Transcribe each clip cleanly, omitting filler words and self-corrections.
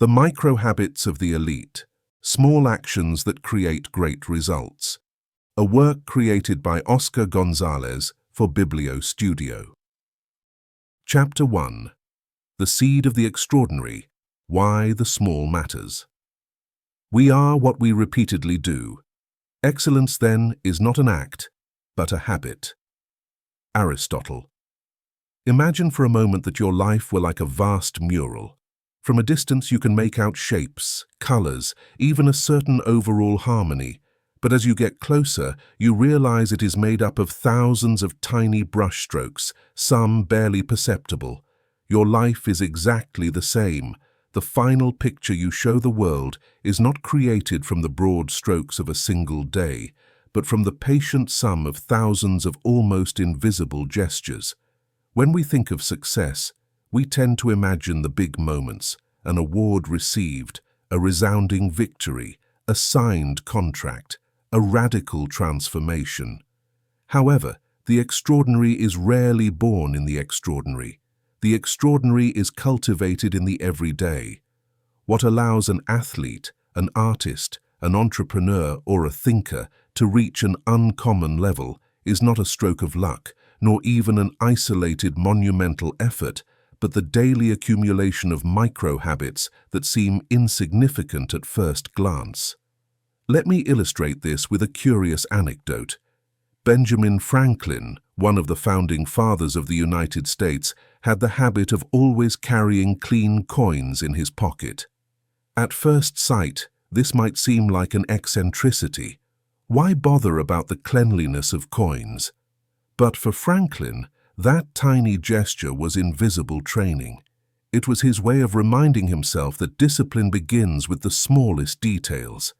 The Microhabits of the Elite, Small Actions that Create Great Results. A work created by Oscar Gonzalez for Biblio Studio. Chapter 1. The Seed of the Extraordinary. Why the Small Matters. We are what we repeatedly do. Excellence, then, is not an act, but a habit. Aristotle. Imagine for a moment that your life were like a vast mural. From a distance you can make out shapes, colors, even a certain overall harmony. But as you get closer, you realize it is made up of thousands of tiny brushstrokes, some barely perceptible. Your life is exactly the same. The final picture you show the world is not created from the broad strokes of a single day, but from the patient sum of thousands of almost invisible gestures. When we think of success, we tend to imagine the big moments, an award received, a resounding victory, a signed contract, a radical transformation. However, the extraordinary is rarely born in the extraordinary. The extraordinary is cultivated in the everyday. What allows an athlete, an artist, an entrepreneur, or a thinker to reach an uncommon level is not a stroke of luck, nor even an isolated monumental effort, but the daily accumulation of micro-habits that seem insignificant at first glance. Let me illustrate this with a curious anecdote. Benjamin Franklin, one of the founding fathers of the United States, had the habit of always carrying clean coins in his pocket. At first sight, this might seem like an eccentricity. Why bother about the cleanliness of coins? But for Franklin, that tiny gesture was invisible training. It was his way of reminding himself that discipline begins with the smallest details.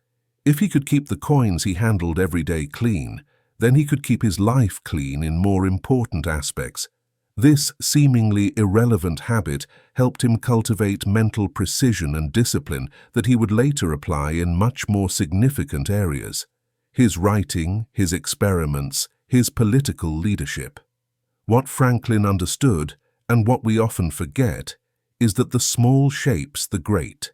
If he could keep the coins he handled every day clean, then he could keep his life clean in more important aspects. This seemingly irrelevant habit helped him cultivate mental precision and discipline that he would later apply in much more significant areas. His writing, his experiments, his political leadership. What Franklin understood, and what we often forget, is that the small shapes the great.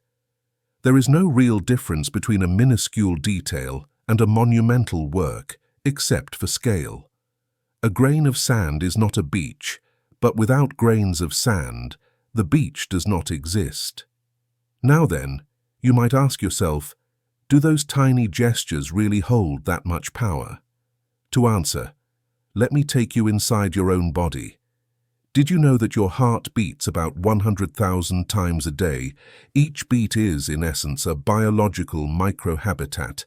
There is no real difference between a minuscule detail and a monumental work, except for scale. A grain of sand is not a beach, but without grains of sand, the beach does not exist. Now then, you might ask yourself, do those tiny gestures really hold that much power? To answer, let me take you inside your own body. Did you know that your heart beats about 100,000 times a day? Each beat is, in essence, a biological microhabitat.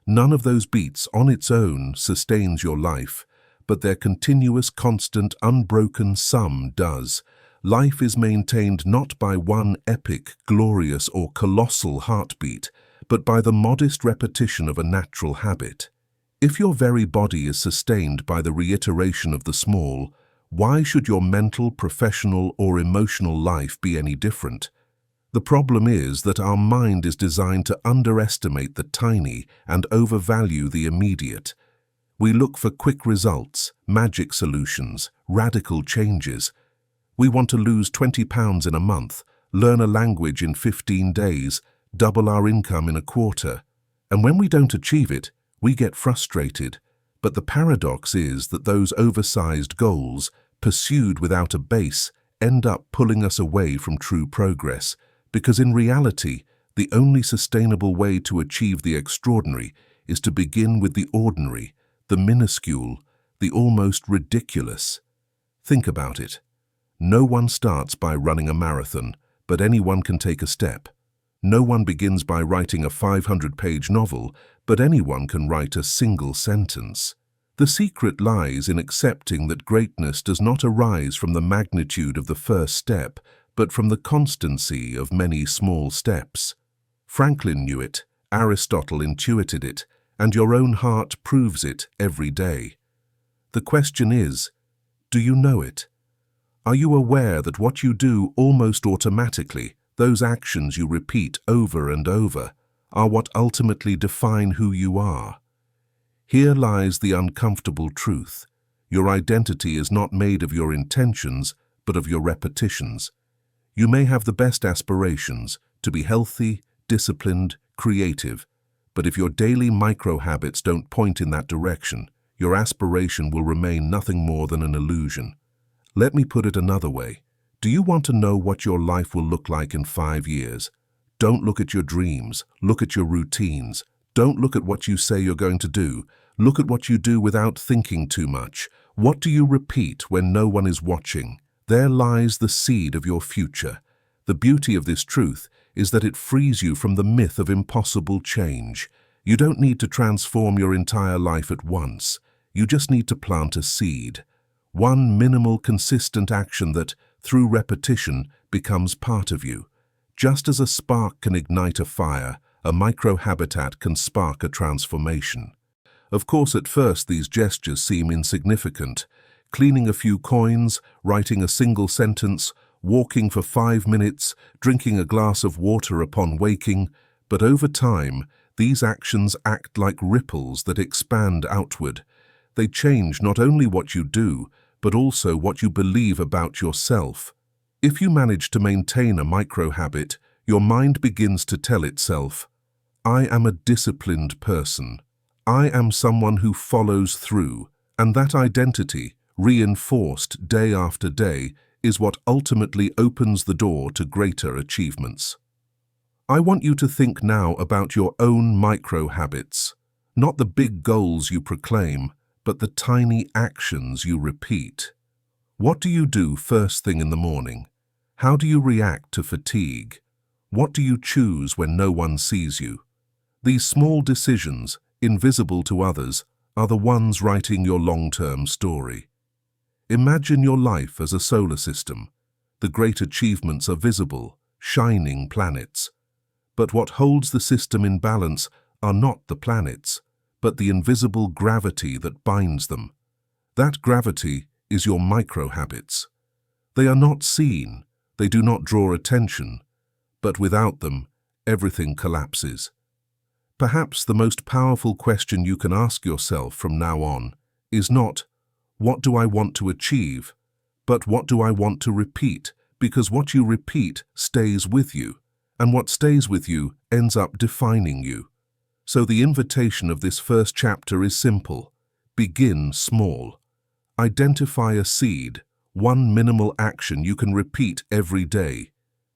None of those beats on its own sustains your life, but their continuous, constant, unbroken sum does. Life is maintained not by one epic, glorious, or colossal heartbeat, but by the modest repetition of a natural habit. If your very body is sustained by the reiteration of the small, why should your mental, professional, or emotional life be any different? The problem is that our mind is designed to underestimate the tiny and overvalue the immediate. We look for quick results, magic solutions, radical changes. We want to lose 20 pounds in a month, learn a language in 15 days, double our income in a quarter. And when we don't achieve it, we get frustrated. But the paradox is that those oversized goals, pursued without a base, end up pulling us away from true progress, because in reality, the only sustainable way to achieve the extraordinary is to begin with the ordinary, the minuscule, the almost ridiculous. Think about it. No one starts by running a marathon, but anyone can take a step. No one begins by writing a 500-page novel, but anyone can write a single sentence. The secret lies in accepting that greatness does not arise from the magnitude of the first step, but from the constancy of many small steps. Franklin knew it, Aristotle intuited it, and your own heart proves it every day. The question is, do you know it? Are you aware that what you do almost automatically, those actions you repeat over and over, are what ultimately define who you are? Here lies the uncomfortable truth. Your identity is not made of your intentions, but of your repetitions. You may have the best aspirations, to be healthy, disciplined, creative. But if your daily micro-habits don't point in that direction, your aspiration will remain nothing more than an illusion. Let me put it another way. Do you want to know what your life will look like in 5 years? Don't look at your dreams, look at your routines. Don't look at what you say you're going to do. Look at what you do without thinking too much. What do you repeat when no one is watching? There lies the seed of your future. The beauty of this truth is that it frees you from the myth of impossible change. You don't need to transform your entire life at once. You just need to plant a seed. One minimal, consistent action that, through repetition, becomes part of you. Just as a spark can ignite a fire, a microhabitat can spark a transformation. Of course, at first these gestures seem insignificant. Cleaning a few coins, writing a single sentence, walking for 5 minutes, drinking a glass of water upon waking. But over time, these actions act like ripples that expand outward. They change not only what you do, but also what you believe about yourself. If you manage to maintain a microhabit, your mind begins to tell itself, I am a disciplined person. I am someone who follows through, and that identity, reinforced day after day, is what ultimately opens the door to greater achievements. I want you to think now about your own micro-habits, not the big goals you proclaim, but the tiny actions you repeat. What do you do first thing in the morning? How do you react to fatigue? What do you choose when no one sees you? These small decisions, invisible to others, are the ones writing your long-term story. Imagine your life as a solar system. The great achievements are visible, shining planets. But what holds the system in balance are not the planets, but the invisible gravity that binds them. That gravity is your micro-habits. They are not seen, they do not draw attention, but without them, everything collapses. Perhaps the most powerful question you can ask yourself from now on is not, what do I want to achieve, but what do I want to repeat, because what you repeat stays with you, and what stays with you ends up defining you. So the invitation of this first chapter is simple. Begin small. Identify a seed, one minimal action you can repeat every day.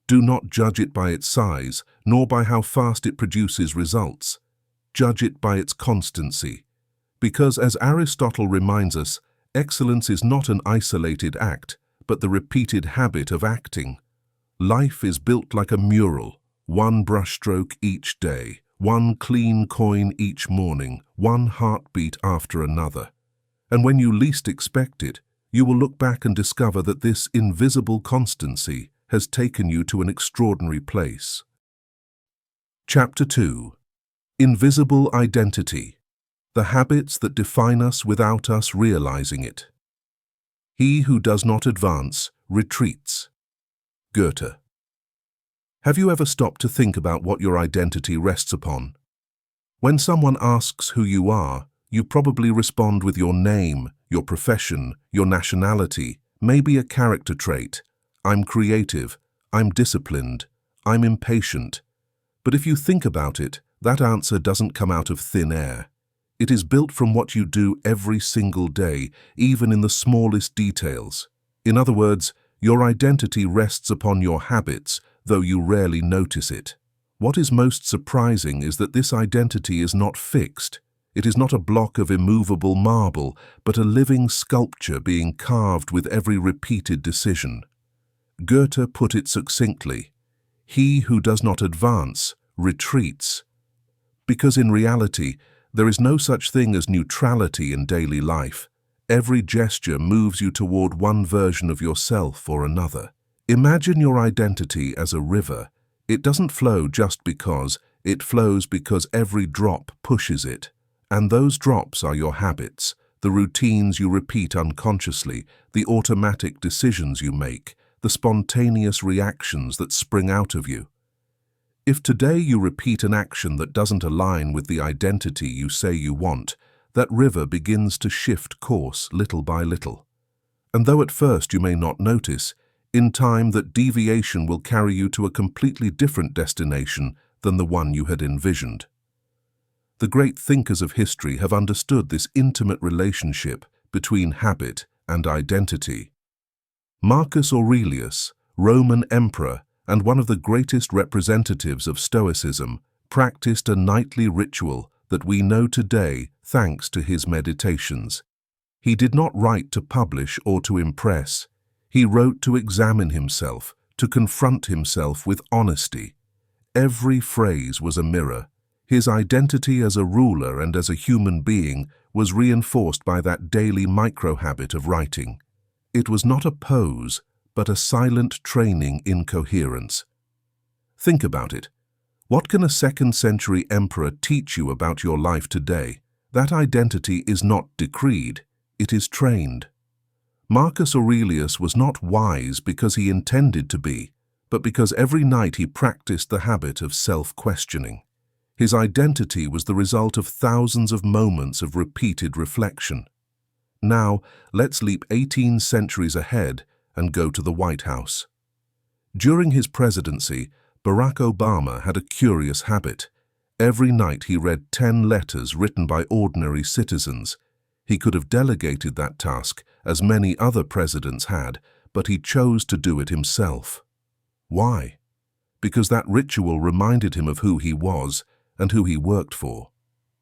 Do not judge it by its size, nor by how fast it produces results. Judge it by its constancy. Because, as Aristotle reminds us, excellence is not an isolated act, but the repeated habit of acting. Life is built like a mural, one brushstroke each day, one clean coin each morning, one heartbeat after another. And when you least expect it, you will look back and discover that this invisible constancy has taken you to an extraordinary place. Chapter 2. Invisible Identity. The habits that define us without us realizing it. He who does not advance retreats. Goethe. Have you ever stopped to think about what your identity rests upon? When someone asks who you are, you probably respond with your name, your profession, your nationality, maybe a character trait. I'm creative, I'm disciplined, I'm impatient. But if you think about it, that answer doesn't come out of thin air. It is built from what you do every single day, even in the smallest details. In other words, your identity rests upon your habits, though you rarely notice it. What is most surprising is that this identity is not fixed. It is not a block of immovable marble, but a living sculpture being carved with every repeated decision. Goethe put it succinctly, he who does not advance retreats. Because in reality, there is no such thing as neutrality in daily life. Every gesture moves you toward one version of yourself or another. Imagine your identity as a river. It doesn't flow just because, it flows because every drop pushes it. And those drops are your habits, the routines you repeat unconsciously, the automatic decisions you make, the spontaneous reactions that spring out of you. If today you repeat an action that doesn't align with the identity you say you want, that river begins to shift course little by little. And though at first you may not notice, In time, that deviation will carry you to a completely different destination than the one you had envisioned. The great thinkers of history have understood this intimate relationship between habit and identity. Marcus Aurelius, Roman emperor and one of the greatest representatives of Stoicism, practiced a nightly ritual that we know today thanks to his meditations. He did not write to publish or to impress. He wrote to examine himself, to confront himself with honesty. Every phrase was a mirror. His identity as a ruler and as a human being was reinforced by that daily microhabit of writing. It was not a pose, but a silent training in coherence. Think about it. What can a second-century emperor teach you about your life today? That identity is not decreed, it is trained. Marcus Aurelius was not wise because he intended to be, but because every night he practiced the habit of self-questioning. His identity was the result of thousands of moments of repeated reflection. Now, let's leap 18 centuries ahead and go to the White House. During his presidency, Barack Obama had a curious habit. Every night he read 10 letters written by ordinary citizens. He could have delegated that task, as many other presidents had, but he chose to do it himself. Why? Because that ritual reminded him of who he was and who he worked for.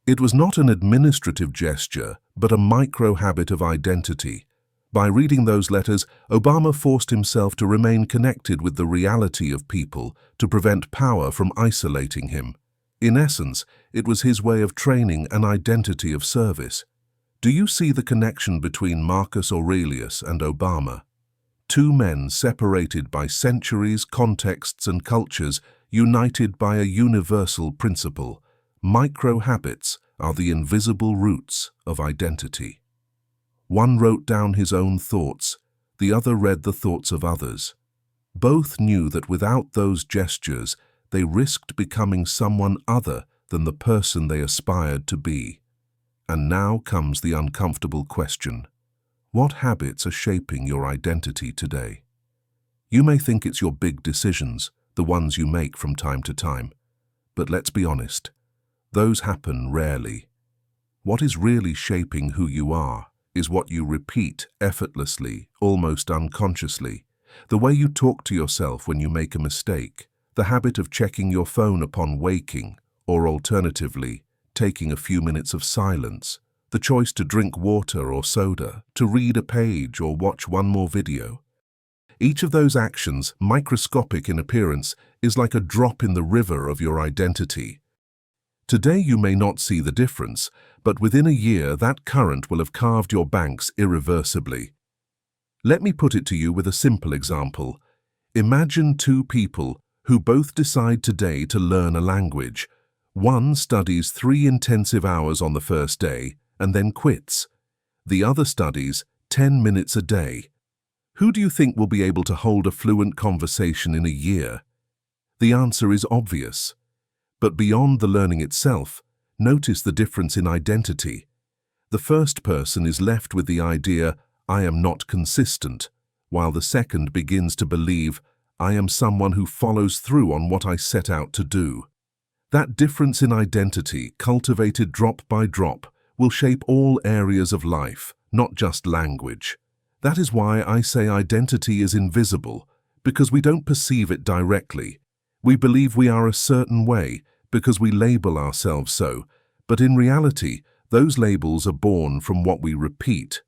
It was not an administrative gesture, but a micro-habit of identity. By reading those letters, Obama forced himself to remain connected with the reality of people to prevent power from isolating him. In essence, it was his way of training an identity of service. Do you see the connection between Marcus Aurelius and Obama? Two men separated by centuries, contexts, and cultures, united by a universal principle. Micro-habits are the invisible roots of identity. One wrote down his own thoughts, the other read the thoughts of others. Both knew that without those gestures, they risked becoming someone other than the person they aspired to be. And now comes the uncomfortable question. What habits are shaping your identity today? You may think it's your big decisions, the ones you make from time to time. But let's be honest, those happen rarely. What is really shaping who you are is what you repeat effortlessly, almost unconsciously. The way you talk to yourself when you make a mistake, the habit of checking your phone upon waking, or alternatively, taking a few minutes of silence, the choice to drink water or soda, to read a page or watch one more video. Each of those actions, microscopic in appearance, is like a drop in the river of your identity. Today you may not see the difference, but within a year that current will have carved your banks irreversibly. Let me put it to you with a simple example. Imagine two people who both decide today to learn a language. One studies 3 intensive hours on the first day and then quits. The other studies 10 minutes a day. Who do you think will be able to hold a fluent conversation in a year? The answer is obvious. But beyond the learning itself, notice the difference in identity. The first person is left with the idea, I am not consistent, while the second begins to believe, I am someone who follows through on what I set out to do. That difference in identity, cultivated drop by drop, will shape all areas of life, not just language. That is why I say identity is invisible, because we don't perceive it directly. We believe we are a certain way, because we label ourselves so, but in reality, those labels are born from what we repeat.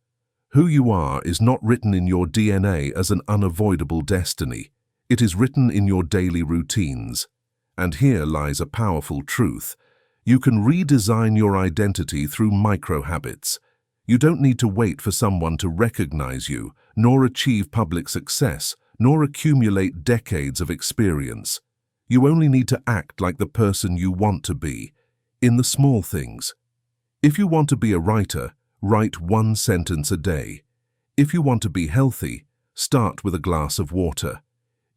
Who you are is not written in your DNA as an unavoidable destiny. It is written in your daily routines. And here lies a powerful truth. You can redesign your identity through micro-habits. You don't need to wait for someone to recognize you, nor achieve public success, nor accumulate decades of experience. You only need to act like the person you want to be, in the small things. If you want to be a writer, write 1 sentence a day. If you want to be healthy, start with a glass of water.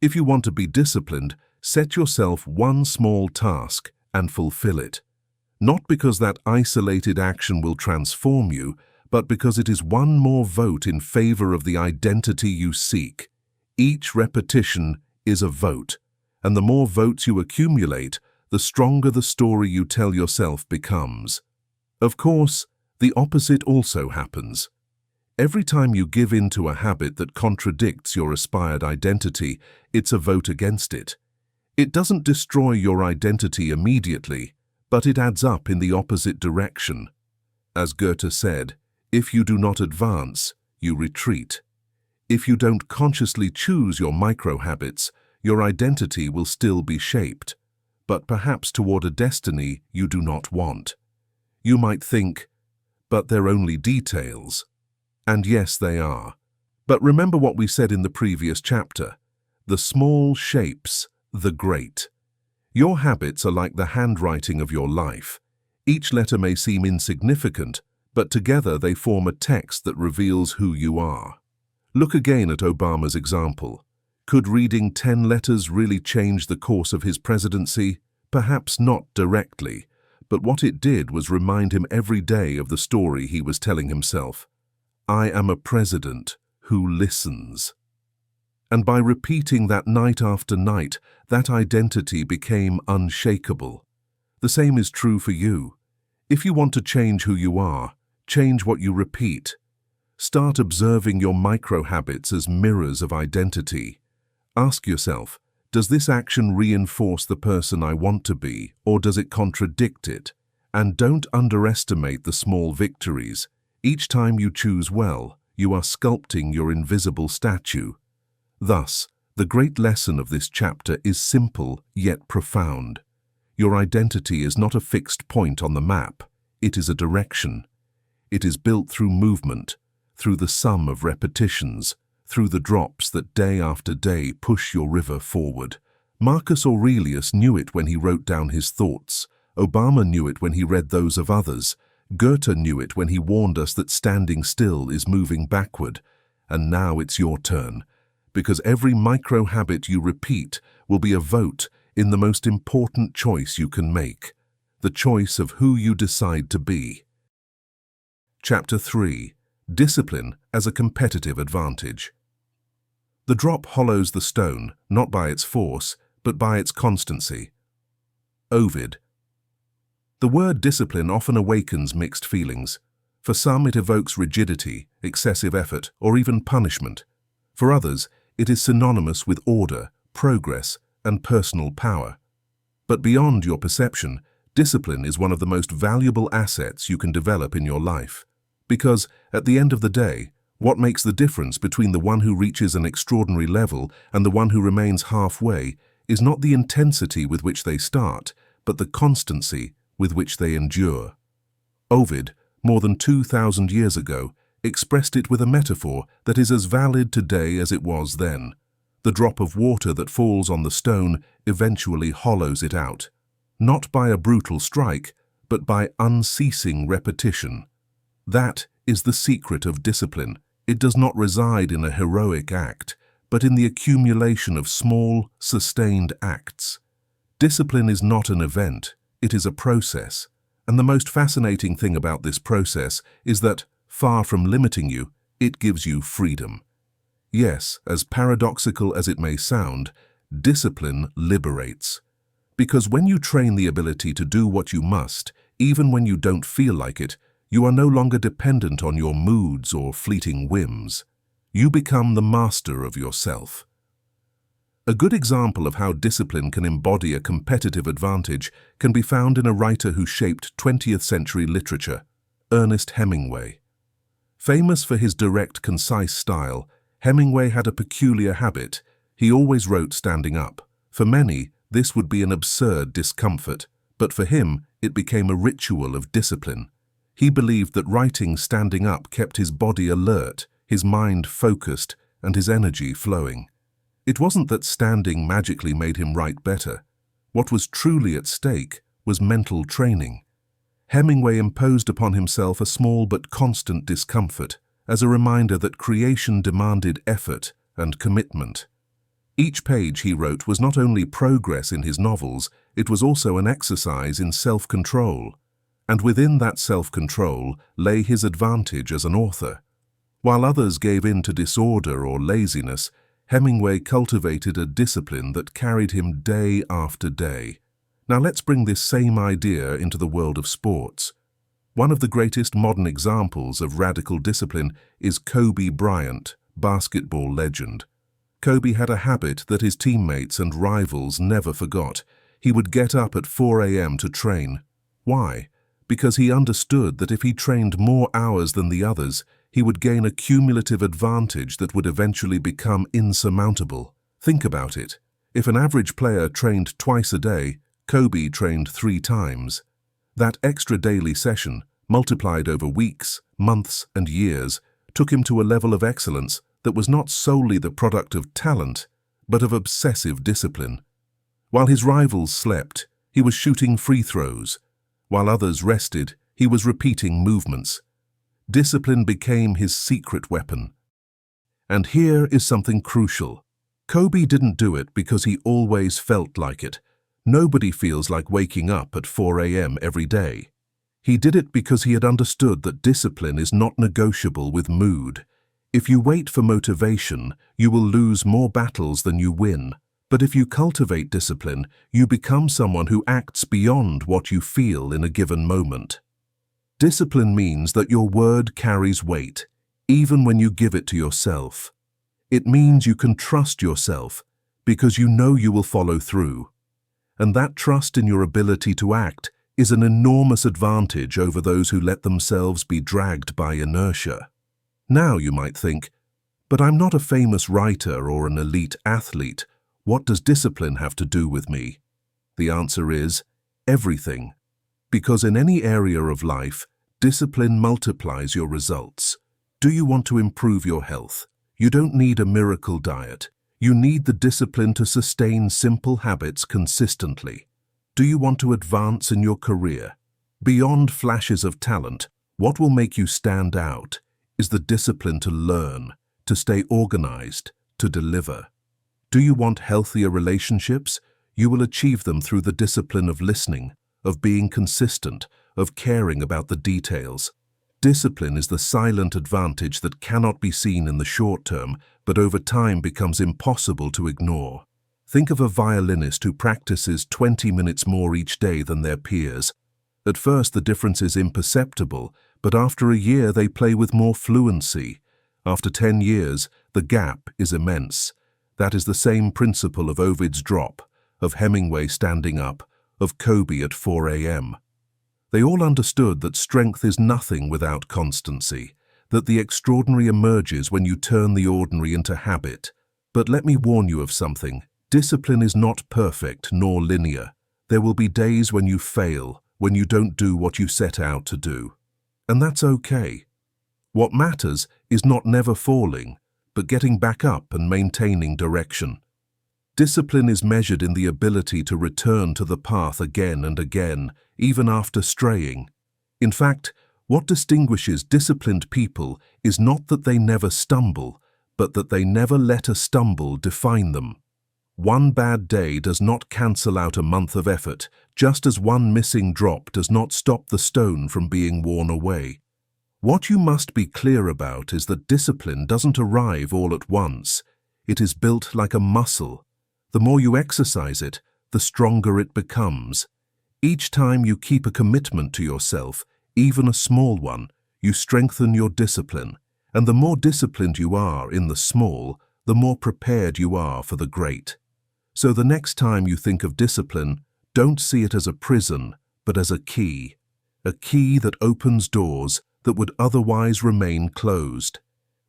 If you want to be disciplined, set yourself one small task and fulfill it. Not because that isolated action will transform you, but because it is one more vote in favor of the identity you seek. Each repetition is a vote, and the more votes you accumulate, the stronger the story you tell yourself becomes. Of course, the opposite also happens. Every time you give in to a habit that contradicts your aspired identity, it's a vote against it. It doesn't destroy your identity immediately, but it adds up in the opposite direction. As Goethe said, if you do not advance, you retreat. If you don't consciously choose your microhabits, your identity will still be shaped, but perhaps toward a destiny you do not want. You might think, but they're only details. And yes, they are. But remember what we said in the previous chapter. The small shapes the great. Your habits are like the handwriting of your life. Each letter may seem insignificant, but together they form a text that reveals who you are. Look again at Obama's example. Could reading 10 letters really change the course of his presidency? Perhaps not directly, but what it did was remind him every day of the story he was telling himself. I am a president who listens. And by repeating that night after night, that identity became unshakable. The same is true for you. If you want to change who you are, change what you repeat. Start observing your microhabits as mirrors of identity. Ask yourself, does this action reinforce the person I want to be, or does it contradict it? And don't underestimate the small victories. Each time you choose well, you are sculpting your invisible statue. Thus, the great lesson of this chapter is simple yet profound. Your identity is not a fixed point on the map. It is a direction. It is built through movement, through the sum of repetitions, through the drops that day after day push your river forward. Marcus Aurelius knew it when he wrote down his thoughts. Obama knew it when he read those of others. Goethe knew it when he warned us that standing still is moving backward. And now it's your turn, because every micro-habit you repeat will be a vote in the most important choice you can make, the choice of who you decide to be. Chapter 3. Discipline as a competitive advantage. The drop hollows the stone, not by its force, but by its constancy. Ovid. The word discipline often awakens mixed feelings. For some, it evokes rigidity, excessive effort, or even punishment. For others, it is synonymous with order, progress, and personal power. But beyond your perception, discipline is one of the most valuable assets you can develop in your life. Because, at the end of the day, what makes the difference between the one who reaches an extraordinary level and the one who remains halfway is not the intensity with which they start, but the constancy with which they endure. Ovid, more than 2,000 years ago, expressed it with a metaphor that is as valid today as it was then. The drop of water that falls on the stone eventually hollows it out, not by a brutal strike, but by unceasing repetition. That is the secret of discipline. It does not reside in a heroic act, but in the accumulation of small, sustained acts. Discipline is not an event, it is a process. And the most fascinating thing about this process is that, far from limiting you, it gives you freedom. Yes, as paradoxical as it may sound, discipline liberates. Because when you train the ability to do what you must, even when you don't feel like it, you are no longer dependent on your moods or fleeting whims. You become the master of yourself. A good example of how discipline can embody a competitive advantage can be found in a writer who shaped 20th century literature, Ernest Hemingway. Famous for his direct, concise style, Hemingway had a peculiar habit. He always wrote standing up. For many, this would be an absurd discomfort, but for him, it became a ritual of discipline. He believed that writing standing up kept his body alert, his mind focused, and his energy flowing. It wasn't that standing magically made him write better. What was truly at stake was mental training. Hemingway imposed upon himself a small but constant discomfort, as a reminder that creation demanded effort and commitment. Each page he wrote was not only progress in his novels, it was also an exercise in self-control. And within that self-control lay his advantage as an author. While others gave in to disorder or laziness, Hemingway cultivated a discipline that carried him day after day. Now let's bring this same idea into the world of sports. One of the greatest modern examples of radical discipline is Kobe Bryant, basketball legend. Kobe had a habit that his teammates and rivals never forgot. He would get up at 4 a.m. to train. Why? Because he understood that if he trained more hours than the others, he would gain a cumulative advantage that would eventually become insurmountable. Think about it. If an average player trained twice a day, Kobe trained 3 times. That extra daily session, multiplied over weeks, months, and years, took him to a level of excellence that was not solely the product of talent, but of obsessive discipline. While his rivals slept, he was shooting free throws. While others rested, he was repeating movements. Discipline became his secret weapon. And here is something crucial. Kobe didn't do it because he always felt like it. Nobody feels like waking up at 4 a.m. every day. He did it because he had understood that discipline is not negotiable with mood. If you wait for motivation, you will lose more battles than you win. But if you cultivate discipline, you become someone who acts beyond what you feel in a given moment. Discipline means that your word carries weight, even when you give it to yourself. It means you can trust yourself because you know you will follow through. And that trust in your ability to act is an enormous advantage over those who let themselves be dragged by inertia. Now you might think, but I'm not a famous writer or an elite athlete. What does discipline have to do with me? The answer is everything. Because in any area of life, discipline multiplies your results. Do you want to improve your health? You don't need a miracle diet. You need the discipline to sustain simple habits consistently. Do you want to advance in your career? Beyond flashes of talent, what will make you stand out is the discipline to learn, to stay organized, to deliver. Do you want healthier relationships? You will achieve them through the discipline of listening, of being consistent, of caring about the details. Discipline is the silent advantage that cannot be seen in the short term, but over time becomes impossible to ignore. Think of a violinist who practices 20 minutes more each day than their peers. At first the difference is imperceptible, but after a year they play with more fluency. After 10 years, the gap is immense. That is the same principle of Ovid's drop, of Hemingway standing up, of Kobe at 4 a.m. They all understood that strength is nothing without constancy, that the extraordinary emerges when you turn the ordinary into habit. But let me warn you of something. Discipline is not perfect nor linear. There will be days when you fail, when you don't do what you set out to do. And that's okay. What matters is not never falling, but getting back up and maintaining direction. Discipline is measured in the ability to return to the path again and again, even after straying. In fact, what distinguishes disciplined people is not that they never stumble, but that they never let a stumble define them. One bad day does not cancel out a month of effort, just as one missing drop does not stop the stone from being worn away. What you must be clear about is that discipline doesn't arrive all at once. It is built like a muscle. The more you exercise it, the stronger it becomes. Each time you keep a commitment to yourself, even a small one, you strengthen your discipline. And the more disciplined you are in the small, the more prepared you are for the great. So the next time you think of discipline, don't see it as a prison, but as a key that opens doors that would otherwise remain closed,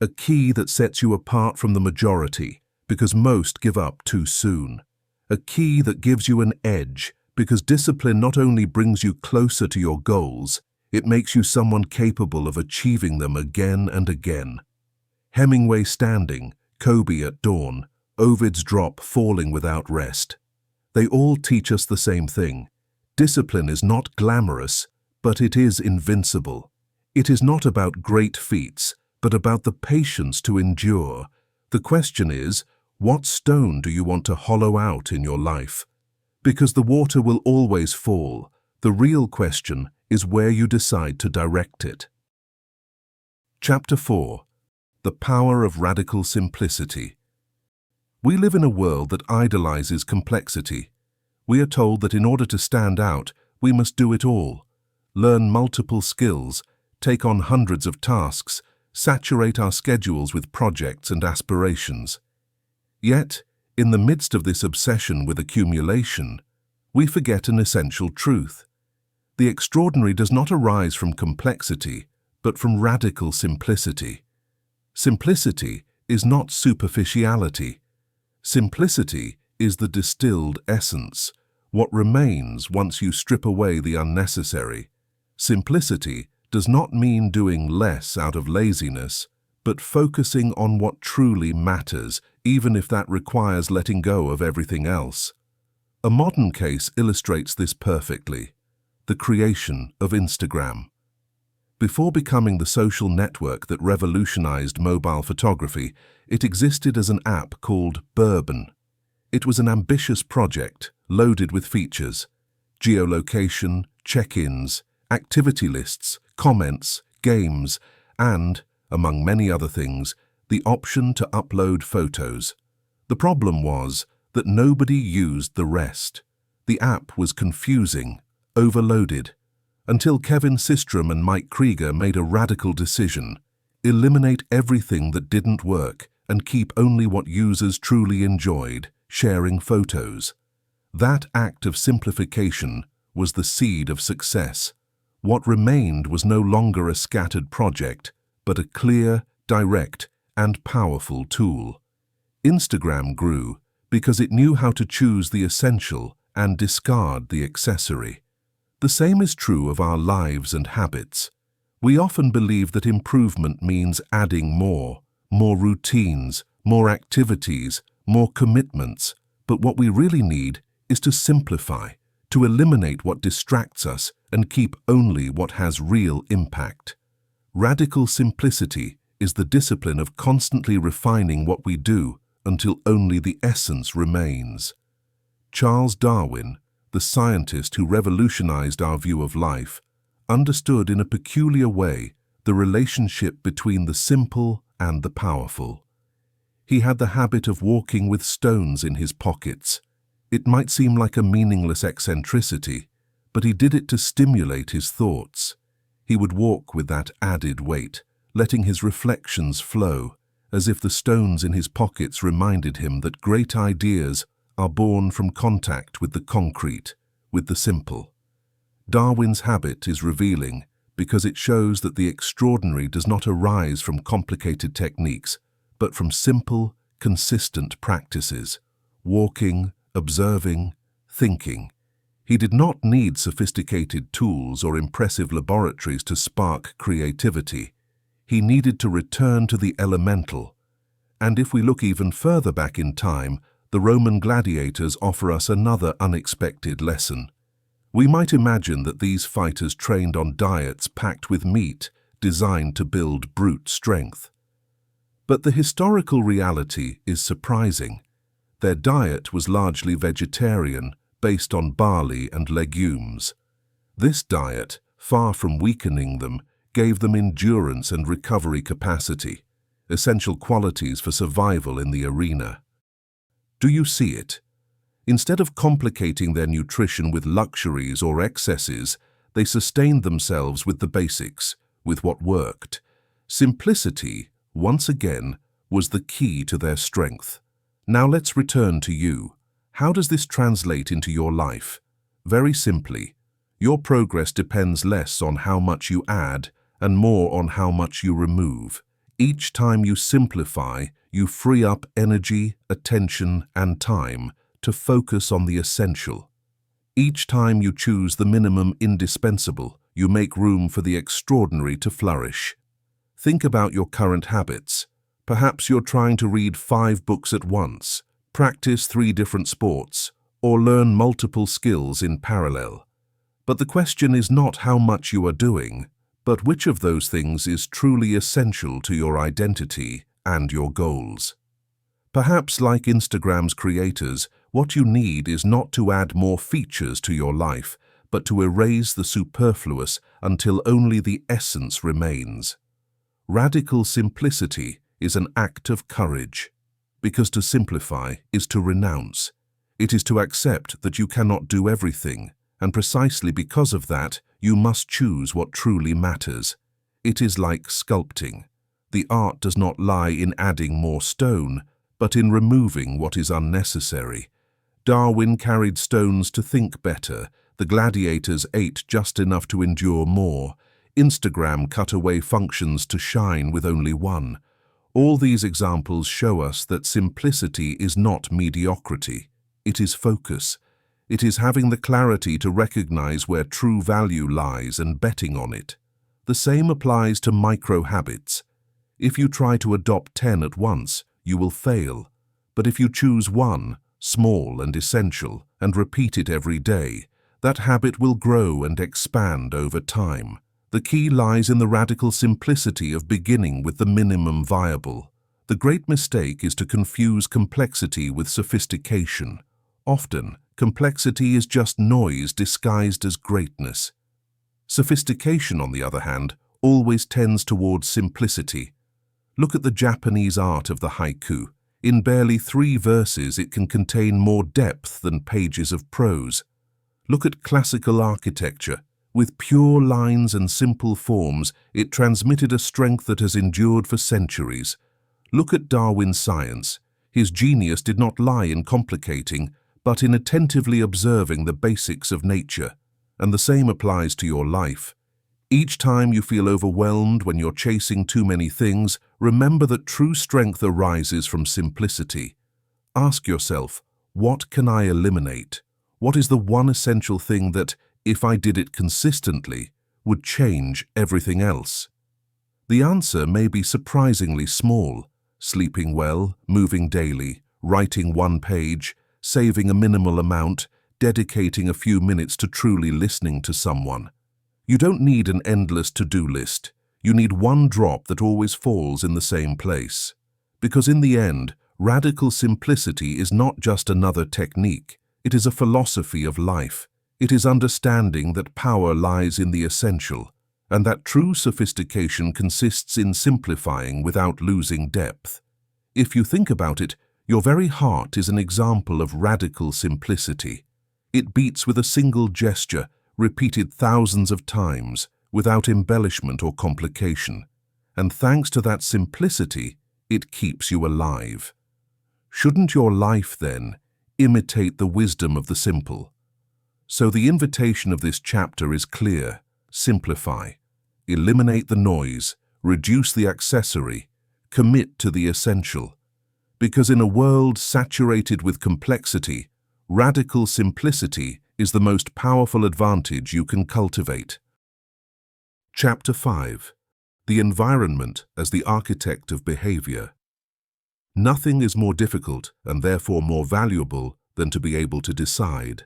a key that sets you apart from the majority, because most give up too soon, a key that gives you an edge, because discipline not only brings you closer to your goals, it makes you someone capable of achieving them again and again. Hemingway standing, Kobe at dawn, Ovid's drop falling without rest. They all teach us the same thing. Discipline is not glamorous, but it is invincible. It is not about great feats, but about the patience to endure. The question is, what stone do you want to hollow out in your life? Because the water will always fall. The real question is where you decide to direct it. Chapter 4. The Power of Radical Simplicity. We live in a world that idolizes complexity. We are told that in order to stand out, we must do it all, learn multiple skills, take on hundreds of tasks, saturate our schedules with projects and aspirations. Yet, in the midst of this obsession with accumulation, we forget an essential truth. The extraordinary does not arise from complexity, but from radical simplicity. Simplicity is not superficiality. Simplicity is the distilled essence, what remains once you strip away the unnecessary. Simplicity does not mean doing less out of laziness, but focusing on what truly matters, even if that requires letting go of everything else. A modern case illustrates this perfectly: the creation of Instagram. Before becoming the social network that revolutionized mobile photography, it existed as an app called Bourbon. It was an ambitious project, loaded with features: geolocation, check-ins, activity lists, comments, games, and, among many other things, the option to upload photos. The problem was that nobody used the rest. The app was confusing, overloaded, until Kevin Systrom and Mike Krieger made a radical decision: eliminate everything that didn't work and keep only what users truly enjoyed, sharing photos. That act of simplification was the seed of success. What remained was no longer a scattered project, but a clear, direct, and powerful tool. Instagram grew because it knew how to choose the essential and discard the accessory. The same is true of our lives and habits. We often believe that improvement means adding more routines, more activities, more commitments, but what we really need is to simplify, to eliminate what distracts us and keep only what has real impact. Radical simplicity is the discipline of constantly refining what we do until only the essence remains. Charles Darwin, the scientist who revolutionized our view of life, understood in a peculiar way the relationship between the simple and the powerful. He had the habit of walking with stones in his pockets. It might seem like a meaningless eccentricity, but he did it to stimulate his thoughts. He would walk with that added weight, letting his reflections flow, as if the stones in his pockets reminded him that great ideas are born from contact with the concrete, with the simple. Darwin's habit is revealing because it shows that the extraordinary does not arise from complicated techniques, but from simple, consistent practices: walking, observing, thinking. He did not need sophisticated tools or impressive laboratories to spark creativity. He needed to return to the elemental. And if we look even further back in time, the Roman gladiators offer us another unexpected lesson. We might imagine that these fighters trained on diets packed with meat, designed to build brute strength. But the historical reality is surprising. Their diet was largely vegetarian, based on barley and legumes. This diet, far from weakening them, gave them endurance and recovery capacity, essential qualities for survival in the arena. Do you see it? Instead of complicating their nutrition with luxuries or excesses, they sustained themselves with the basics, with what worked. Simplicity, once again, was the key to their strength. Now let's return to you. How does this translate into your life? Very simply, your progress depends less on how much you add and more on how much you remove. Each time you simplify, you free up energy, attention, and time to focus on the essential. Each time you choose the minimum indispensable, you make room for the extraordinary to flourish. Think about your current habits. Perhaps you're trying to read 5 books at once, practice 3 different sports, or learn multiple skills in parallel. But the question is not how much you are doing, but which of those things is truly essential to your identity and your goals. Perhaps, like Instagram's creators, what you need is not to add more features to your life, but to erase the superfluous until only the essence remains. Radical simplicity is an act of courage. because to simplify is to renounce. It is to accept that you cannot do everything, and precisely because of that, you must choose what truly matters. It is like sculpting. The art does not lie in adding more stone, but in removing what is unnecessary. Darwin carried stones to think better. The gladiators ate just enough to endure more. Instagram cut away functions to shine with only one. All these examples show us that simplicity is not mediocrity. It is focus. It is having the clarity to recognize where true value lies and betting on it. The same applies to microhabits. If you try to adopt 10 at once, you will fail. But if you choose one, small and essential, and repeat it every day, that habit will grow and expand over time. The key lies in the radical simplicity of beginning with the minimum viable. The great mistake is to confuse complexity with sophistication. Often, complexity is just noise disguised as greatness. Sophistication, on the other hand, always tends towards simplicity. Look at the Japanese art of the haiku. In barely 3 verses, it can contain more depth than pages of prose. Look at classical architecture. With pure lines and simple forms, it transmitted a strength that has endured for centuries. Look at Darwin's science. His genius did not lie in complicating, but in attentively observing the basics of nature. And the same applies to your life. Each time you feel overwhelmed when you're chasing too many things, remember that true strength arises from simplicity. Ask yourself, what can I eliminate? What is the one essential thing that, if I did it consistently, would change everything else? The answer may be surprisingly small. Sleeping well, moving daily, writing 1 page, saving a minimal amount, dedicating a few minutes to truly listening to someone. You don't need an endless to-do list. You need one drop that always falls in the same place. Because in the end, radical simplicity is not just another technique. It is a philosophy of life. It is understanding that power lies in the essential, and that true sophistication consists in simplifying without losing depth. If you think about it, your very heart is an example of radical simplicity. It beats with a single gesture, repeated thousands of times, without embellishment or complication. And thanks to that simplicity, it keeps you alive. Shouldn't your life, then, imitate the wisdom of the simple? So the invitation of this chapter is clear. Simplify. Eliminate the noise. Reduce the accessory. Commit to the essential. Because in a world saturated with complexity, radical simplicity is the most powerful advantage you can cultivate. Chapter 5. The environment as the architect of behavior. Nothing is more difficult and therefore more valuable than to be able to decide.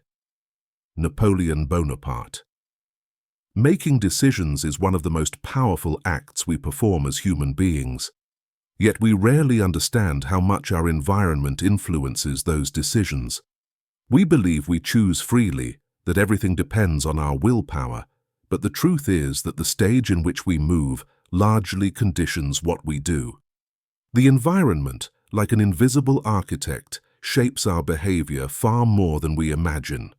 Napoleon Bonaparte. Making decisions is one of the most powerful acts we perform as human beings. Yet we rarely understand how much our environment influences those decisions. We believe we choose freely, that everything depends on our willpower, but the truth is that the stage in which we move largely conditions what we do. The environment, like an invisible architect, shapes our behavior far more than we imagine.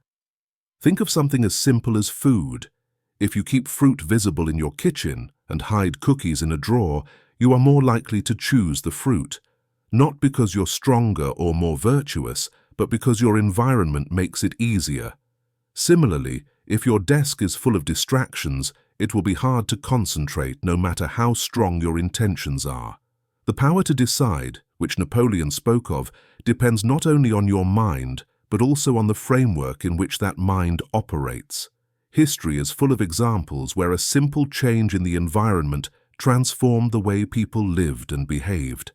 Think of something as simple as food. If you keep fruit visible in your kitchen and hide cookies in a drawer, you are more likely to choose the fruit, not because you're stronger or more virtuous, but because your environment makes it easier. Similarly, if your desk is full of distractions, it will be hard to concentrate no matter how strong your intentions are. The power to decide, which Napoleon spoke of, depends not only on your mind, but also on the framework in which that mind operates. History is full of examples where a simple change in the environment transformed the way people lived and behaved.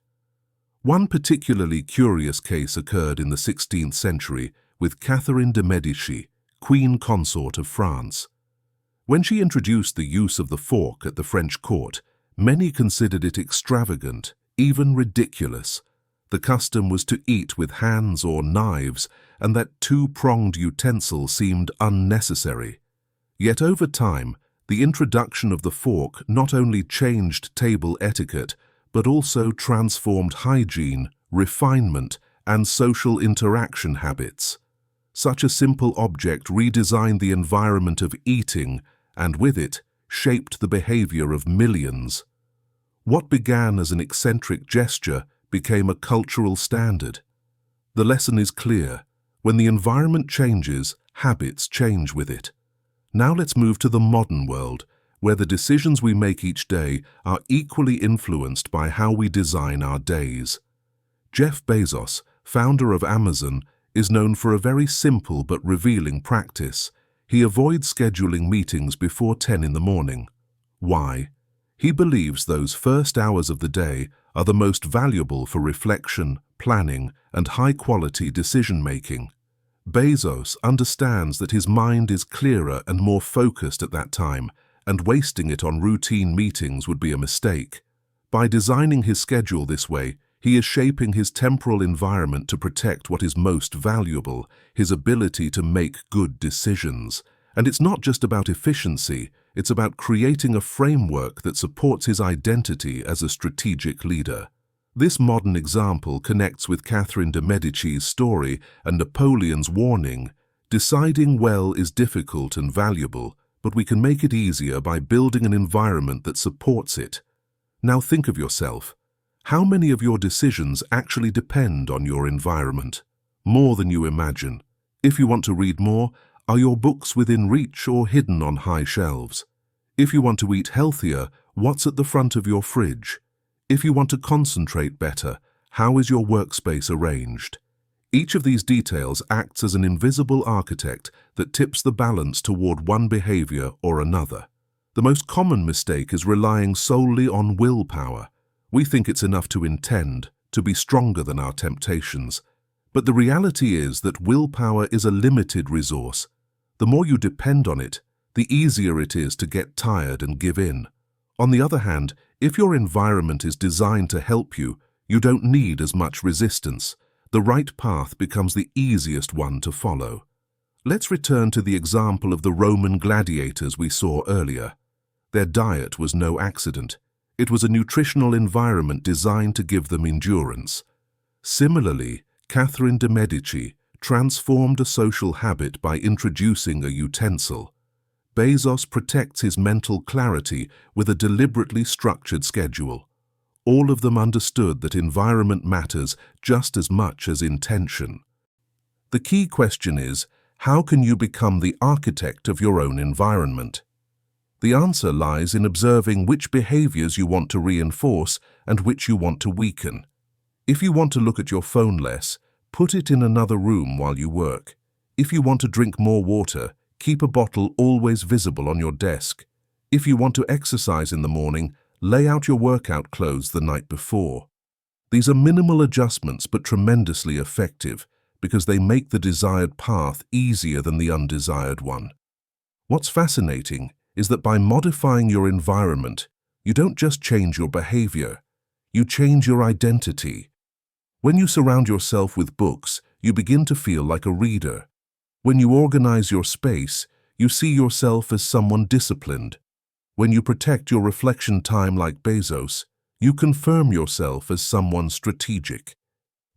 One particularly curious case occurred in the 16th century with Catherine de' Medici, Queen Consort of France. When she introduced the use of the fork at the French court, many considered it extravagant, even ridiculous. The custom was to eat with hands or knives, and that 2-pronged utensil seemed unnecessary. Yet over time, the introduction of the fork not only changed table etiquette, but also transformed hygiene, refinement, and social interaction habits. Such a simple object redesigned the environment of eating, and with it, shaped the behavior of millions. What began as an eccentric gesture became a cultural standard. The lesson is clear. When the environment changes, habits change with it. Now let's move to the modern world, where the decisions we make each day are equally influenced by how we design our days. Jeff Bezos, founder of Amazon, is known for a very simple but revealing practice. He avoids scheduling meetings before 10 in the morning. Why? He believes those first hours of the day are the most valuable for reflection, planning, and high-quality decision-making. Bezos understands that his mind is clearer and more focused at that time, and wasting it on routine meetings would be a mistake. By designing his schedule this way, he is shaping his temporal environment to protect what is most valuable, his ability to make good decisions. And it's not just about efficiency, it's about creating a framework that supports his identity as a strategic leader. This modern example connects with Catherine de' Medici's story and Napoleon's warning. Deciding well is difficult and valuable, but we can make it easier by building an environment that supports it. Now think of yourself. How many of your decisions actually depend on your environment? More than you imagine. If you want to read more, are your books within reach or hidden on high shelves? If you want to eat healthier, what's at the front of your fridge? If you want to concentrate better, how is your workspace arranged? Each of these details acts as an invisible architect that tips the balance toward one behavior or another. The most common mistake is relying solely on willpower. We think it's enough to intend, to be stronger than our temptations. But the reality is that willpower is a limited resource. The more you depend on it, the easier it is to get tired and give in. On the other hand, if your environment is designed to help you, you don't need as much resistance. The right path becomes the easiest one to follow. Let's return to the example of the Roman gladiators we saw earlier. Their diet was no accident. It was a nutritional environment designed to give them endurance. Similarly, Catherine de' Medici transformed a social habit by introducing a utensil. Bezos protects his mental clarity with a deliberately structured schedule. All of them understood that environment matters just as much as intention. The key question is, how can you become the architect of your own environment? The answer lies in observing which behaviors you want to reinforce and which you want to weaken. If you want to look at your phone less, put it in another room while you work. If you want to drink more water, keep a bottle always visible on your desk. If you want to exercise in the morning, lay out your workout clothes the night before. These are minimal adjustments but tremendously effective because they make the desired path easier than the undesired one. What's fascinating is that by modifying your environment, you don't just change your behavior, you change your identity. When you surround yourself with books, you begin to feel like a reader. When you organize your space, you see yourself as someone disciplined. When you protect your reflection time like Bezos, you confirm yourself as someone strategic.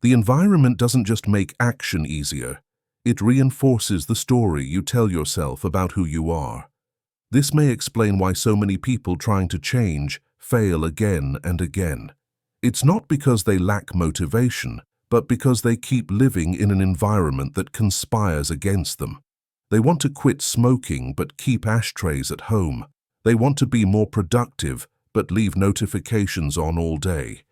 The environment doesn't just make action easier, it reinforces the story you tell yourself about who you are. This may explain why so many people trying to change fail again and again. It's not because they lack motivation, but because they keep living in an environment that conspires against them. They want to quit smoking but keep ashtrays at home. They want to be more productive but leave notifications on all day.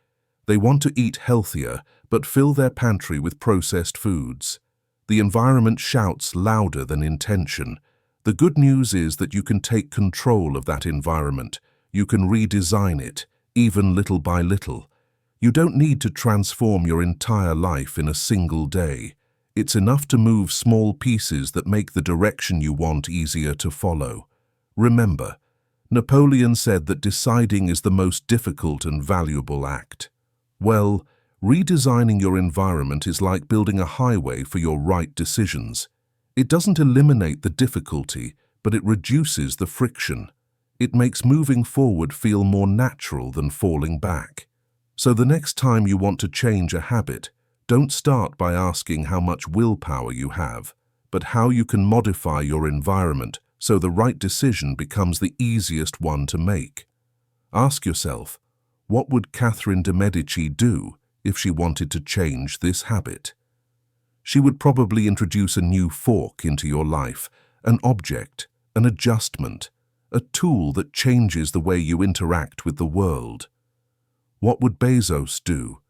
They want to eat healthier but fill their pantry with processed foods. The environment shouts louder than intention. The good news is that you can take control of that environment. You can redesign it, even little by little. You don't need to transform your entire life in a single day. It's enough to move small pieces that make the direction you want easier to follow. Remember, Napoleon said that deciding is the most difficult and valuable act. Well, redesigning your environment is like building a highway for your right decisions. It doesn't eliminate the difficulty, but it reduces the friction. It makes moving forward feel more natural than falling back. So the next time you want to change a habit, don't start by asking how much willpower you have, but how you can modify your environment so the right decision becomes the easiest one to make. Ask yourself, what would Catherine de' Medici do if she wanted to change this habit? She would probably introduce a new fork into your life, an object, an adjustment, a tool that changes the way you interact with the world. What would Bezos do?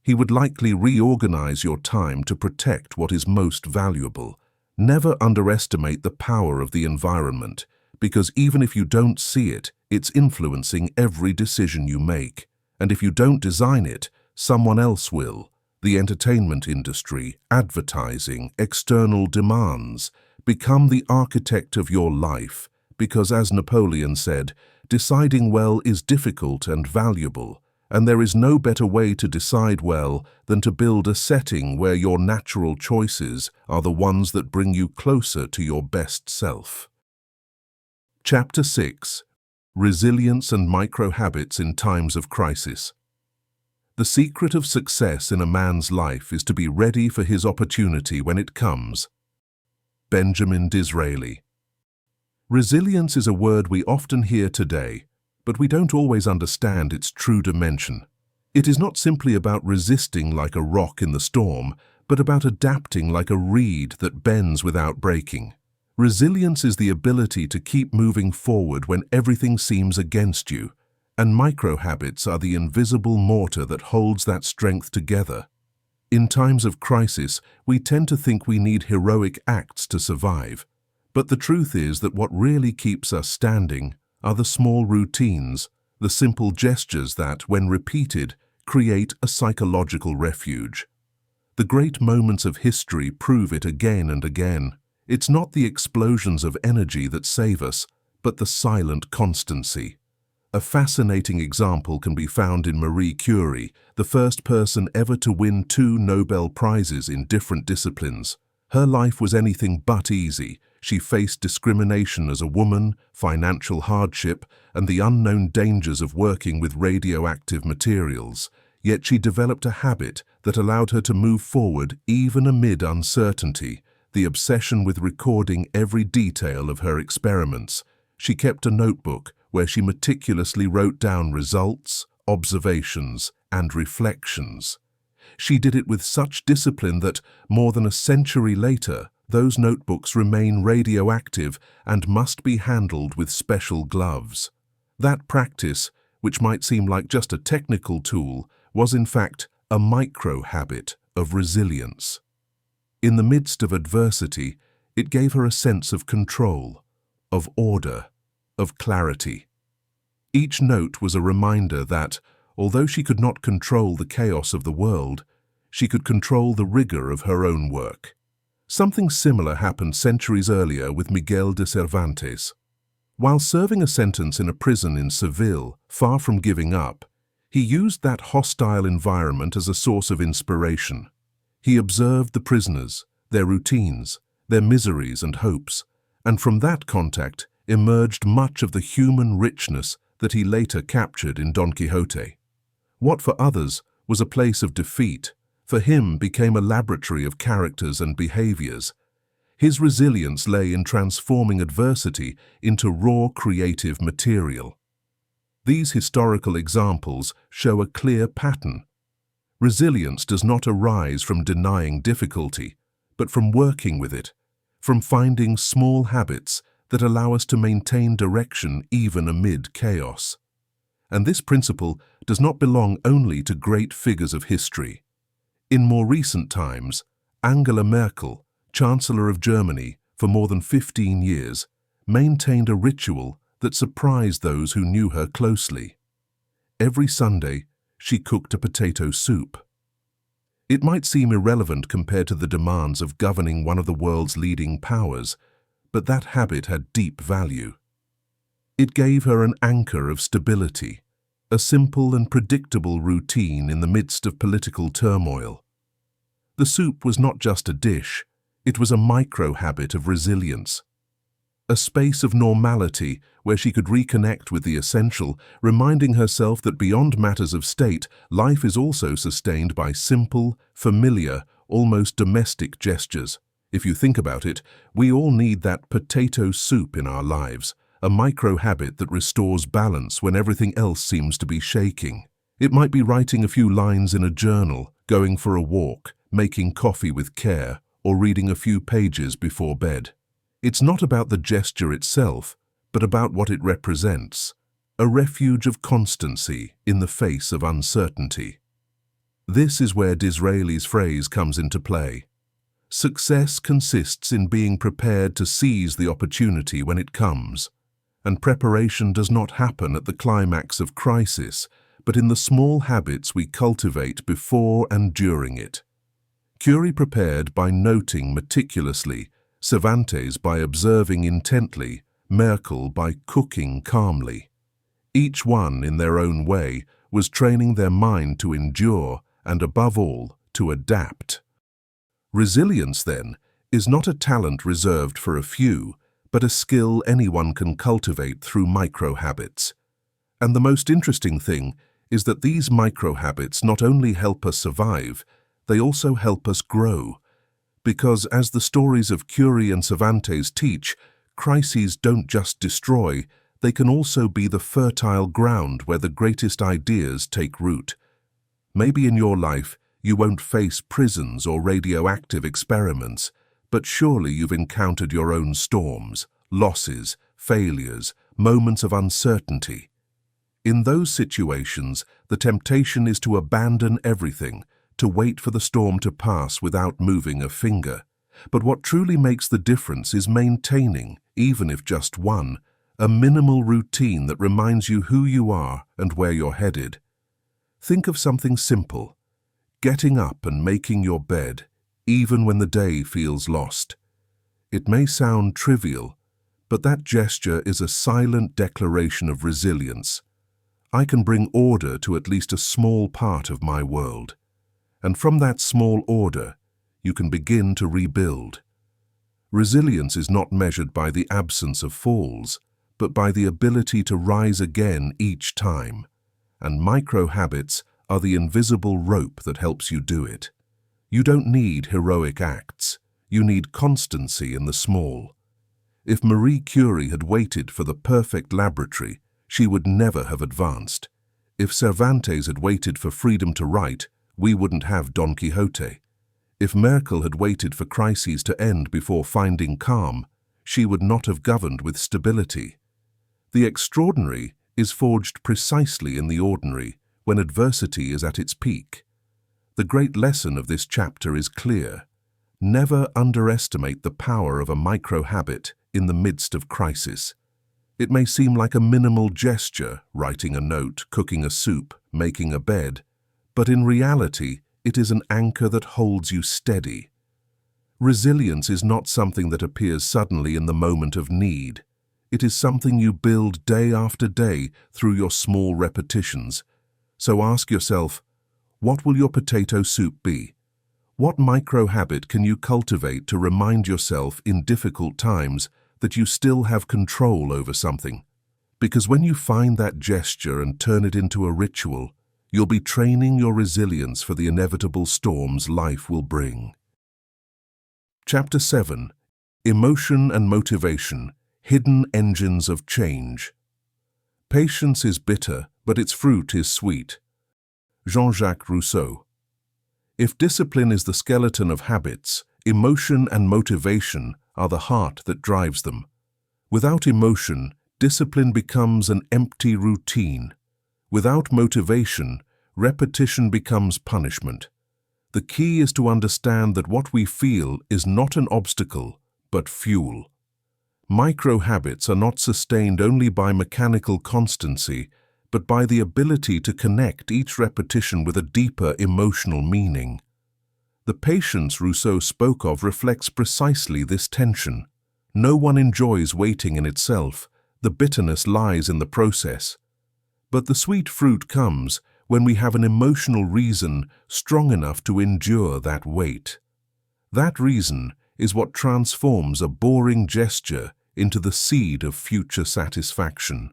He would likely reorganize your time to protect what is most valuable. Never underestimate the power of the environment, because even if you don't see it, it's influencing every decision you make. And if you don't design it, someone else will. The entertainment industry, advertising, external demands. Become the architect of your life, because as Napoleon said, deciding well is difficult and valuable, and there is no better way to decide well than to build a setting where your natural choices are the ones that bring you closer to your best self. Chapter 6. Resilience and Microhabits in Times of Crisis. The secret of success in a man's life is to be ready for his opportunity when it comes. Benjamin Disraeli. Resilience is a word we often hear today, but we don't always understand its true dimension. It is not simply about resisting like a rock in the storm, but about adapting like a reed that bends without breaking. Resilience is the ability to keep moving forward when everything seems against you, and microhabits are the invisible mortar that holds that strength together. In times of crisis, we tend to think we need heroic acts to survive, but the truth is that what really keeps us standing are the small routines, the simple gestures that, when repeated, create a psychological refuge. The great moments of history prove it again and again. It's not the explosions of energy that save us, but the silent constancy. A fascinating example can be found in Marie Curie, the first person ever to win 2 Nobel Prizes in different disciplines. Her life was anything but easy. She faced discrimination as a woman, financial hardship, and the unknown dangers of working with radioactive materials. Yet she developed a habit that allowed her to move forward even amid uncertainty, the obsession with recording every detail of her experiments. She kept a notebook where she meticulously wrote down results, observations, and reflections. She did it with such discipline that, more than a century later, those notebooks remain radioactive and must be handled with special gloves. That practice, which might seem like just a technical tool, was in fact a micro-habit of resilience. In the midst of adversity, it gave her a sense of control, of order, of clarity. Each note was a reminder that, although she could not control the chaos of the world, she could control the rigor of her own work. Something similar happened centuries earlier with Miguel de Cervantes. While serving a sentence in a prison in Seville, far from giving up, he used that hostile environment as a source of inspiration. He observed the prisoners, their routines, their miseries and hopes, and from that contact emerged much of the human richness that he later captured in Don Quixote. What for others was a place of defeat, for him became a laboratory of characters and behaviors. His resilience lay in transforming adversity into raw creative material. These historical examples show a clear pattern. Resilience does not arise from denying difficulty, but from working with it, from finding small habits that allow us to maintain direction even amid chaos. And this principle does not belong only to great figures of history. In more recent times, Angela Merkel, Chancellor of Germany for more than 15 years, maintained a ritual that surprised those who knew her closely. Every Sunday, she cooked a potato soup. It might seem irrelevant compared to the demands of governing one of the world's leading powers, but that habit had deep value. It gave her an anchor of stability, a simple and predictable routine in the midst of political turmoil. The soup was not just a dish, it was a micro-habit of resilience. a space of normality where she could reconnect with the essential, reminding herself that beyond matters of state, life is also sustained by simple, familiar, almost domestic gestures. If you think about it, we all need that potato soup in our lives, a micro-habit that restores balance when everything else seems to be shaking. It might be writing a few lines in a journal, going for a walk, making coffee with care, or reading a few pages before bed. It's not about the gesture itself, but about what it represents, a refuge of constancy in the face of uncertainty. This is where Disraeli's phrase comes into play. Success consists in being prepared to seize the opportunity when it comes, and preparation does not happen at the climax of crisis, but in the small habits we cultivate before and during it. Curie prepared by noting meticulously, Cervantes by observing intently, Merkel by cooking calmly. Each one, in their own way, was training their mind to endure and, above all, to adapt. Resilience, then, is not a talent reserved for a few, but a skill anyone can cultivate through micro-habits. And the most interesting thing is that these micro-habits not only help us survive, they also help us grow. Because, as the stories of Curie and Cervantes teach, crises don't just destroy, they can also be the fertile ground where the greatest ideas take root. Maybe in your life, you won't face prisons or radioactive experiments, but surely you've encountered your own storms, losses, failures, moments of uncertainty. In those situations, the temptation is to abandon everything, to wait for the storm to pass without moving a finger. But what truly makes the difference is maintaining, even if just one, a minimal routine that reminds you who you are and where you're headed. Think of something simple: getting up and making your bed, even when the day feels lost. It may sound trivial, but that gesture is a silent declaration of resilience. I can bring order to at least a small part of my world. And from that small order, you can begin to rebuild. Resilience is not measured by the absence of falls, but by the ability to rise again each time. And micro-habits are the invisible rope that helps you do it. You don't need heroic acts. You need constancy in the small. If Marie Curie had waited for the perfect laboratory, she would never have advanced. If Cervantes had waited for freedom to write, we wouldn't have Don Quixote. If Merkel had waited for crises to end before finding calm, she would not have governed with stability. The extraordinary is forged precisely in the ordinary, when adversity is at its peak. The great lesson of this chapter is clear. Never underestimate the power of a micro-habit in the midst of crisis. It may seem like a minimal gesture, writing a note, cooking a soup, making a bed, but in reality, it is an anchor that holds you steady. Resilience is not something that appears suddenly in the moment of need. It is something you build day after day through your small repetitions. So ask yourself, what will your potato soup be? What micro-habit can you cultivate to remind yourself in difficult times that you still have control over something? Because when you find that gesture and turn it into a ritual, you'll be training your resilience for the inevitable storms life will bring. Chapter 7. Emotion and Motivation, Hidden Engines of Change. Patience is bitter, but its fruit is sweet. Jean-Jacques Rousseau. If discipline is the skeleton of habits, emotion and motivation are the heart that drives them. Without emotion, discipline becomes an empty routine. Without motivation, repetition becomes punishment. The key is to understand that what we feel is not an obstacle, but fuel. Micro-habits are not sustained only by mechanical constancy, but by the ability to connect each repetition with a deeper emotional meaning. The patience Rousseau spoke of reflects precisely this tension. No one enjoys waiting in itself. The bitterness lies in the process. But the sweet fruit comes when we have an emotional reason strong enough to endure that wait. That reason is what transforms a boring gesture into the seed of future satisfaction.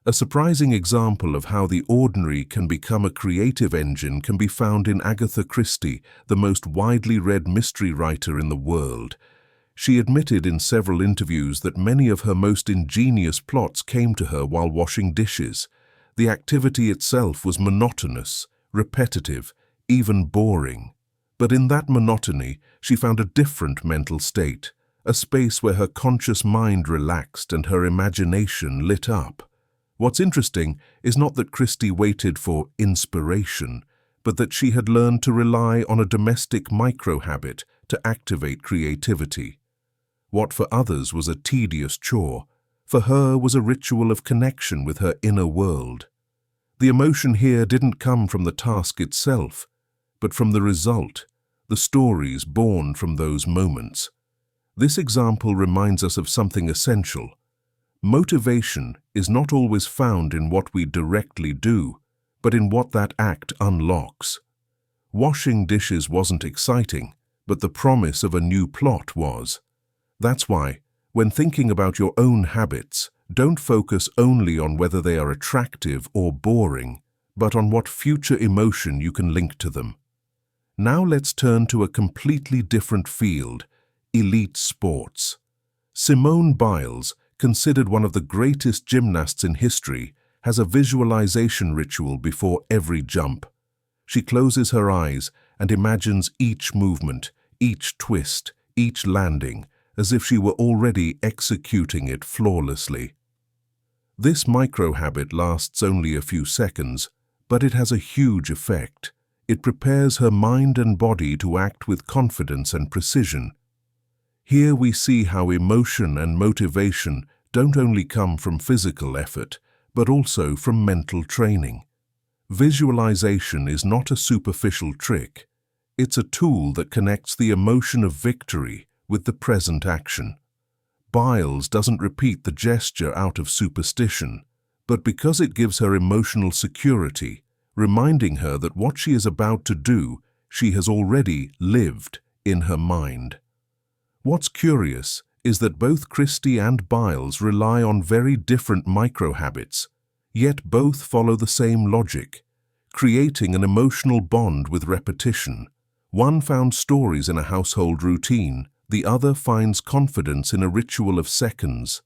A surprising example of how the ordinary can become a creative engine can be found in Agatha Christie, the most widely read mystery writer in the world. She admitted in several interviews that many of her most ingenious plots came to her while washing dishes. The activity itself was monotonous, repetitive, even boring. But in that monotony, she found a different mental state, a space where her conscious mind relaxed and her imagination lit up. What's interesting is not that Christie waited for inspiration, but that she had learned to rely on a domestic microhabit to activate creativity. What for others was a tedious chore, for her was a ritual of connection with her inner world. The emotion here didn't come from the task itself, but from the result, the stories born from those moments. This example reminds us of something essential. Motivation is not always found in what we directly do, but in what that act unlocks. Washing dishes wasn't exciting, but the promise of a new plot was. That's why, when thinking about your own habits, don't focus only on whether they are attractive or boring, but on what future emotion you can link to them. Now let's turn to a completely different field, elite sports. Simone Biles, considered one of the greatest gymnasts in history, has a visualization ritual before every jump. She closes her eyes and imagines each movement, each twist, each landing, as if she were already executing it flawlessly. This microhabit lasts only a few seconds, but it has a huge effect. It prepares her mind and body to act with confidence and precision. Here we see how emotion and motivation don't only come from physical effort, but also from mental training. Visualization is not a superficial trick. It's a tool that connects the emotion of victory with the present action. Biles doesn't repeat the gesture out of superstition, but because it gives her emotional security, reminding her that what she is about to do, she has already lived in her mind. What's curious is that both Christie and Biles rely on very different microhabits, yet both follow the same logic, creating an emotional bond with repetition. One found stories in a household routine, the other finds confidence in a ritual of seconds.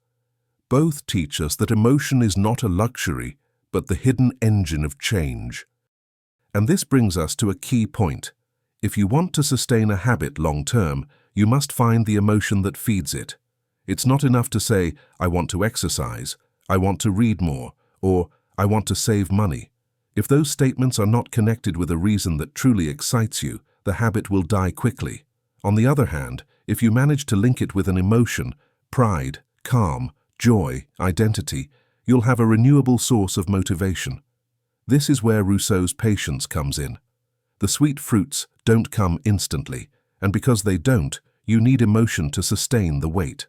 Both teach us that emotion is not a luxury, but the hidden engine of change. And this brings us to a key point. If you want to sustain a habit long-term, you must find the emotion that feeds it. It's not enough to say, I want to exercise, I want to read more, or I want to save money. If those statements are not connected with a reason that truly excites you, the habit will die quickly. On the other hand, if you manage to link it with an emotion, pride, calm, joy, identity, you'll have a renewable source of motivation. This is where Rousseau's patience comes in. The sweet fruits don't come instantly, and because they don't, you need emotion to sustain the wait.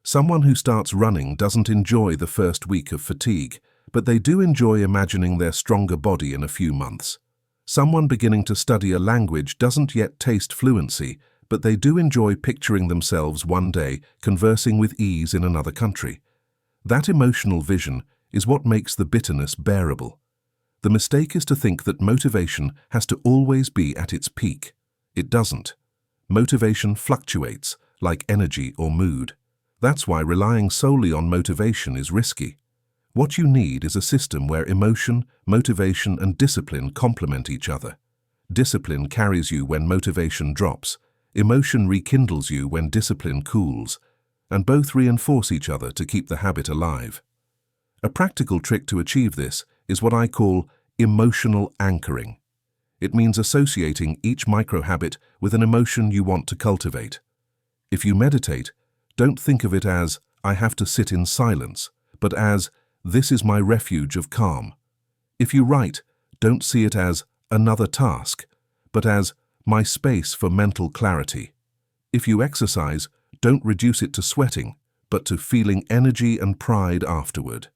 Someone who starts running doesn't enjoy the first week of fatigue, but they do enjoy imagining their stronger body in a few months. Someone beginning to study a language doesn't yet taste fluency, but they do enjoy picturing themselves one day conversing with ease in another country. That emotional vision is what makes the bitterness bearable. The mistake is to think that motivation has to always be at its peak. It doesn't. Motivation fluctuates, like energy or mood. That's why relying solely on motivation is risky. What you need is a system where emotion, motivation, and discipline complement each other. Discipline carries you when motivation drops. Emotion rekindles you when discipline cools, and both reinforce each other to keep the habit alive. A practical trick to achieve this is what I call emotional anchoring. It means associating each microhabit with an emotion you want to cultivate. If you meditate, don't think of it as, I have to sit in silence, but as, this is my refuge of calm. If you write, don't see it as another task, but as my space for mental clarity. If you exercise, don't reduce it to sweating, but to feeling energy and pride afterward.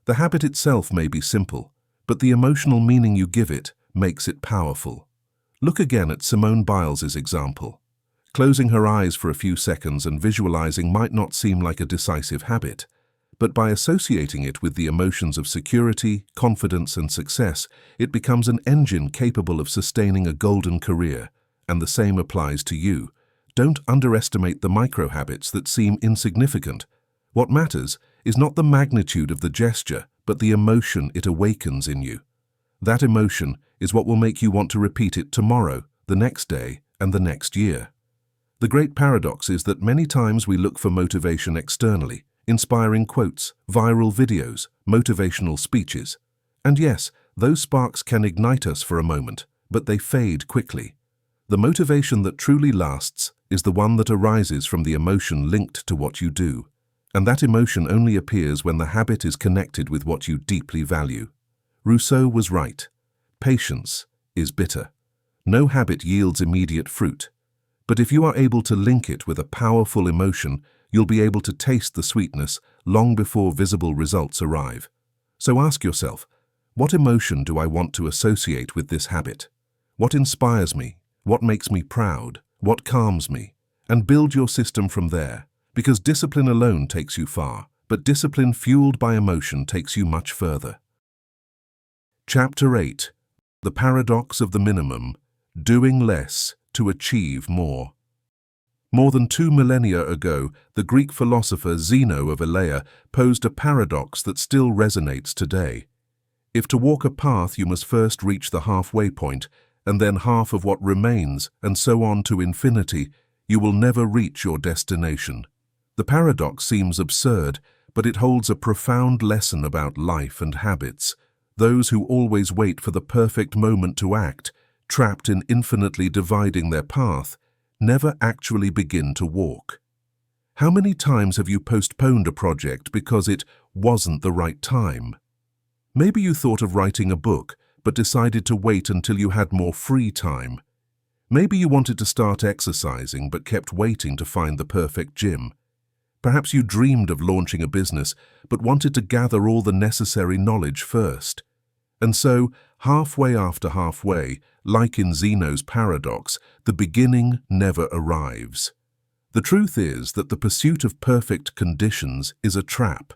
The habit itself may be simple, but the emotional meaning you give it makes it powerful. Look again at Simone Biles' example. Closing her eyes for a few seconds and visualizing might not seem like a decisive habit, but by associating it with the emotions of security, confidence, and success, it becomes an engine capable of sustaining a golden career. And the same applies to you. Don't underestimate the microhabits that seem insignificant. What matters is not the magnitude of the gesture, but the emotion it awakens in you. That emotion is what will make you want to repeat it tomorrow, the next day, and the next year. The great paradox is that many times we look for motivation externally, inspiring quotes, viral videos, motivational speeches. And yes, those sparks can ignite us for a moment, but they fade quickly. The motivation that truly lasts is the one that arises from the emotion linked to what you do. And that emotion only appears when the habit is connected with what you deeply value. Rousseau was right. Patience is bitter. No habit yields immediate fruit. But if you are able to link it with a powerful emotion, you'll be able to taste the sweetness long before visible results arrive. So ask yourself, what emotion do I want to associate with this habit? What inspires me? What makes me proud? What calms me? And build your system from there, because discipline alone takes you far, but discipline fueled by emotion takes you much further. Chapter 8. The Paradox of the Minimum, Doing Less to Achieve More. More than 2 millennia ago, the Greek philosopher Zeno of Elea posed a paradox that still resonates today. If to walk a path you must first reach the halfway point, and then half of what remains, and so on to infinity, you will never reach your destination. The paradox seems absurd, but it holds a profound lesson about life and habits. Those who always wait for the perfect moment to act, trapped in infinitely dividing their path, never actually begin to walk. How many times have you postponed a project because it wasn't the right time? Maybe you thought of writing a book, but decided to wait until you had more free time. Maybe you wanted to start exercising, but kept waiting to find the perfect gym. Perhaps you dreamed of launching a business, but wanted to gather all the necessary knowledge first. And so, halfway after halfway, like in Zeno's paradox, the beginning never arrives. The truth is that the pursuit of perfect conditions is a trap.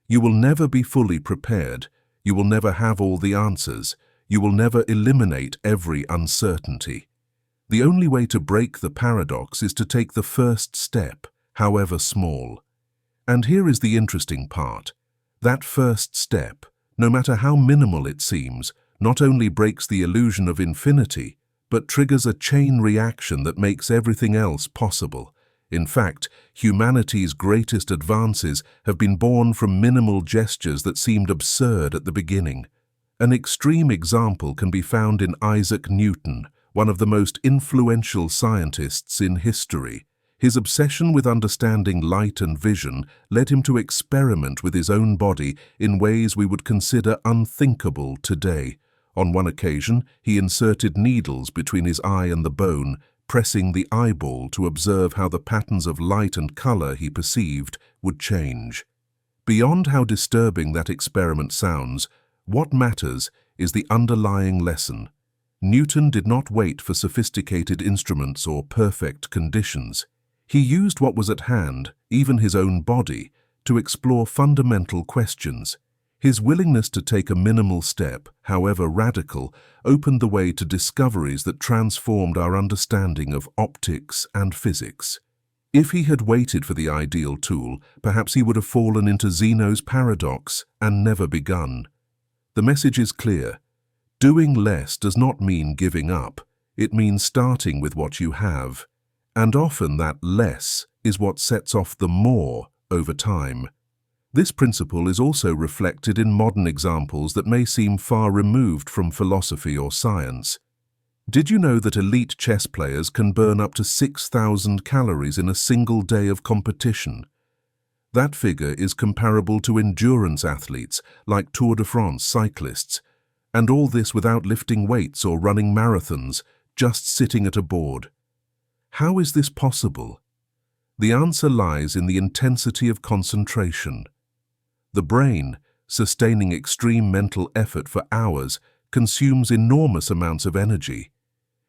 You will never be fully prepared. You will never have all the answers. You will never eliminate every uncertainty. The only way to break the paradox is to take the first step, however small. And here is the interesting part. That first step, no matter how minimal it seems, not only breaks the illusion of infinity, but triggers a chain reaction that makes everything else possible. In fact, humanity's greatest advances have been born from minimal gestures that seemed absurd at the beginning. An extreme example can be found in Isaac Newton, one of the most influential scientists in history. His obsession with understanding light and vision led him to experiment with his own body in ways we would consider unthinkable today. On one occasion, he inserted needles between his eye and the bone, pressing the eyeball to observe how the patterns of light and color he perceived would change. Beyond how disturbing that experiment sounds, what matters is the underlying lesson. Newton did not wait for sophisticated instruments or perfect conditions. He used what was at hand, even his own body, to explore fundamental questions. His willingness to take a minimal step, however radical, opened the way to discoveries that transformed our understanding of optics and physics. If he had waited for the ideal tool, perhaps he would have fallen into Zeno's paradox and never begun. The message is clear. Doing less does not mean giving up. It means starting with what you have. And often that less is what sets off the more over time. This principle is also reflected in modern examples that may seem far removed from philosophy or science. Did you know that elite chess players can burn up to 6,000 calories in a single day of competition? That figure is comparable to endurance athletes like Tour de France cyclists, and all this without lifting weights or running marathons, just sitting at a board. How is this possible? The answer lies in the intensity of concentration. The brain, sustaining extreme mental effort for hours, consumes enormous amounts of energy.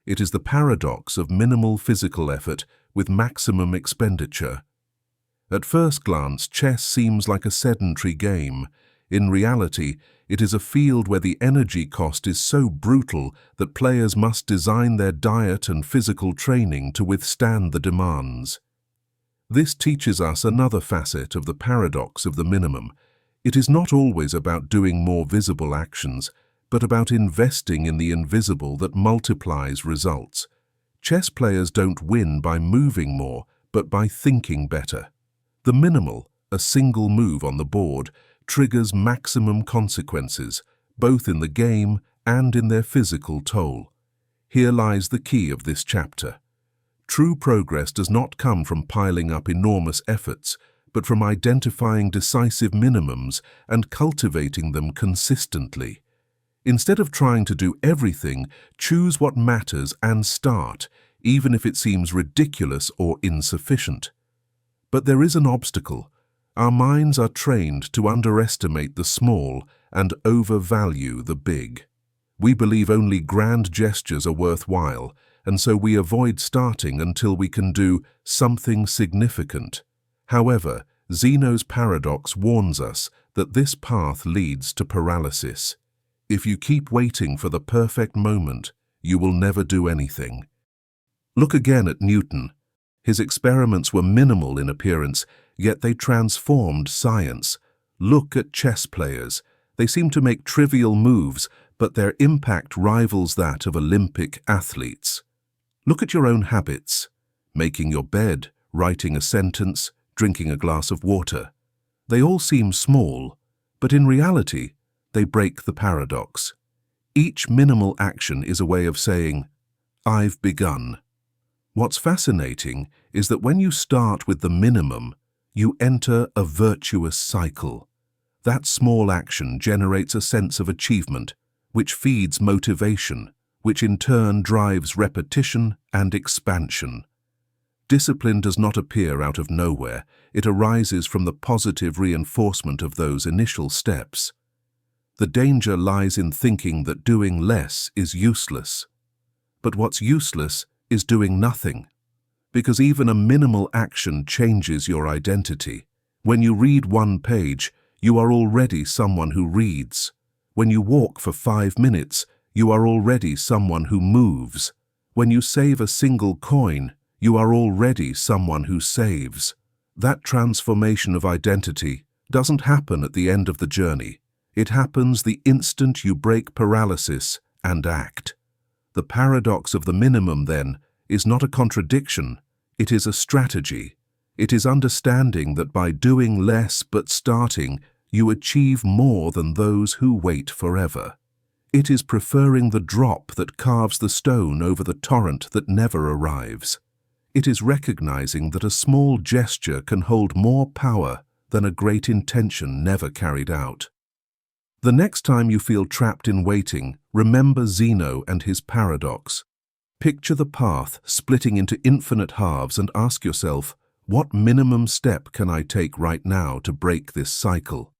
It is the paradox of minimal physical effort with maximum expenditure. At first glance, chess seems like a sedentary game. In reality, it is a field where the energy cost is so brutal that players must design their diet and physical training to withstand the demands. This teaches us another facet of the paradox of the minimum. It is not always about doing more visible actions, but about investing in the invisible that multiplies results. Chess players don't win by moving more, but by thinking better. The minimal, a single move on the board, triggers maximum consequences, both in the game and in their physical toll. Here lies the key of this chapter. True progress does not come from piling up enormous efforts, but from identifying decisive minimums and cultivating them consistently. Instead of trying to do everything, choose what matters and start, even if it seems ridiculous or insufficient. But there is an obstacle. Our minds are trained to underestimate the small and overvalue the big. We believe only grand gestures are worthwhile, and so we avoid starting until we can do something significant. However, Zeno's paradox warns us that this path leads to paralysis. If you keep waiting for the perfect moment, you will never do anything. Look again at Newton. His experiments were minimal in appearance, yet they transformed science. Look at chess players. They seem to make trivial moves, but their impact rivals that of Olympic athletes. Look at your own habits. Making your bed, writing a sentence, drinking a glass of water. They all seem small, but in reality, they break the paradox. Each minimal action is a way of saying, "I've begun." What's fascinating is that when you start with the minimum, you enter a virtuous cycle. That small action generates a sense of achievement, which feeds motivation, which in turn drives repetition and expansion. Discipline does not appear out of nowhere. It arises from the positive reinforcement of those initial steps. The danger lies in thinking that doing less is useless. But what's useless is doing nothing, because even a minimal action changes your identity. When you read one page, you are already someone who reads. When you walk for 5 minutes, you are already someone who moves. When you save a single coin, you are already someone who saves. That transformation of identity doesn't happen at the end of the journey. It happens the instant you break paralysis and act. The paradox of the minimum, then, is not a contradiction. It is a strategy. It is understanding that by doing less but starting, you achieve more than those who wait forever. It is preferring the drop that carves the stone over the torrent that never arrives. It is recognizing that a small gesture can hold more power than a great intention never carried out. The next time you feel trapped in waiting, remember Zeno and his paradox. Picture the path splitting into infinite halves and ask yourself, what minimum step can I take right now to break this cycle?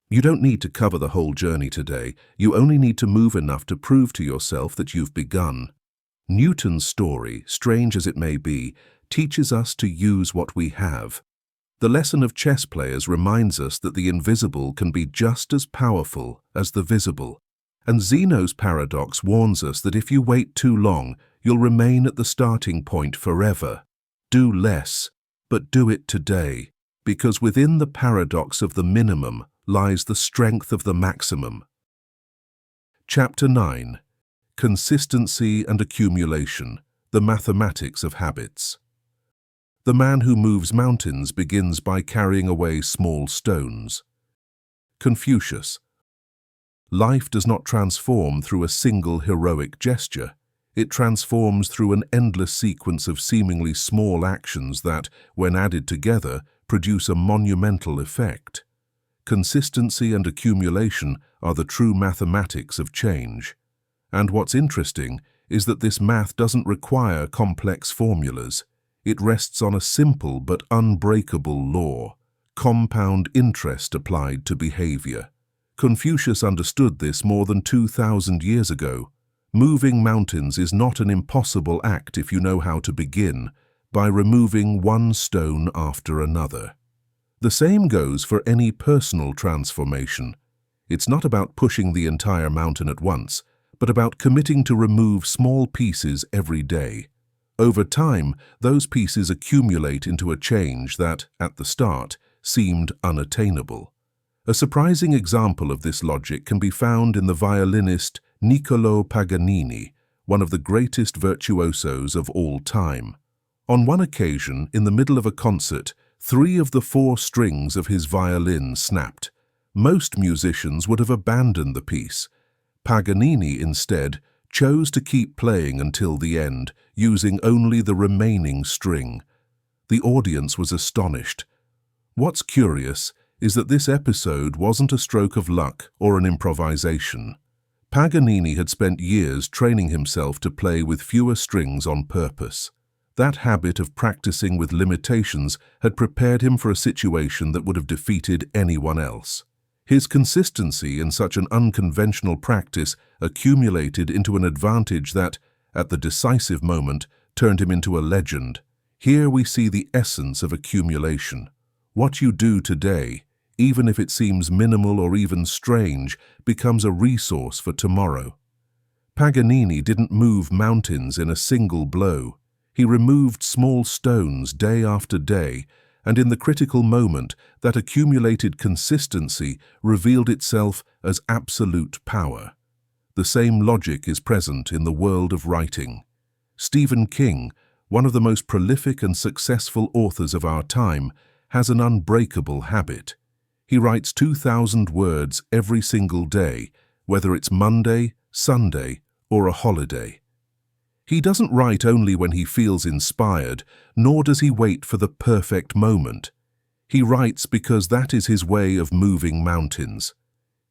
You don't need to cover the whole journey today. You only need to move enough to prove to yourself that you've begun. Newton's story, strange as it may be, teaches us to use what we have. The lesson of chess players reminds us that the invisible can be just as powerful as the visible. And Zeno's paradox warns us that if you wait too long, you'll remain at the starting point forever. Do less, but do it today, because within the paradox of the minimum lies the strength of the maximum. Chapter 9. Consistency and Accumulation, the Mathematics of Habits. The man who moves mountains begins by carrying away small stones. Confucius. Life does not transform through a single heroic gesture. It transforms through an endless sequence of seemingly small actions that, when added together, produce a monumental effect. Consistency and accumulation are the true mathematics of change. And what's interesting is that this math doesn't require complex formulas. It rests on a simple but unbreakable law: compound interest applied to behavior. Confucius understood this more than 2,000 years ago. Moving mountains is not an impossible act if you know how to begin. by removing one stone after another. The same goes for any personal transformation. It's not about pushing the entire mountain at once, but about committing to remove small pieces every day. Over time, those pieces accumulate into a change that, at the start, seemed unattainable. A surprising example of this logic can be found in the violinist Niccolò Paganini, one of the greatest virtuosos of all time. On one occasion, in the middle of a concert, 3 of the 4 strings of his violin snapped. Most musicians would have abandoned the piece. Paganini, instead, chose to keep playing until the end, using only the remaining string. The audience was astonished. What's curious is that this episode wasn't a stroke of luck or an improvisation. Paganini had spent years training himself to play with fewer strings on purpose. That habit of practicing with limitations had prepared him for a situation that would have defeated anyone else. His consistency in such an unconventional practice accumulated into an advantage that, at the decisive moment, turned him into a legend. Here we see the essence of accumulation. What you do today, even if it seems minimal or even strange, becomes a resource for tomorrow. Paganini didn't move mountains in a single blow. He removed small stones day after day, and in the critical moment, that accumulated consistency revealed itself as absolute power. The same logic is present in the world of writing. Stephen King, one of the most prolific and successful authors of our time, has an unbreakable habit. He writes 2,000 words every single day, whether it's Monday, Sunday, or a holiday. He doesn't write only when he feels inspired, nor does he wait for the perfect moment. He writes because that is his way of moving mountains.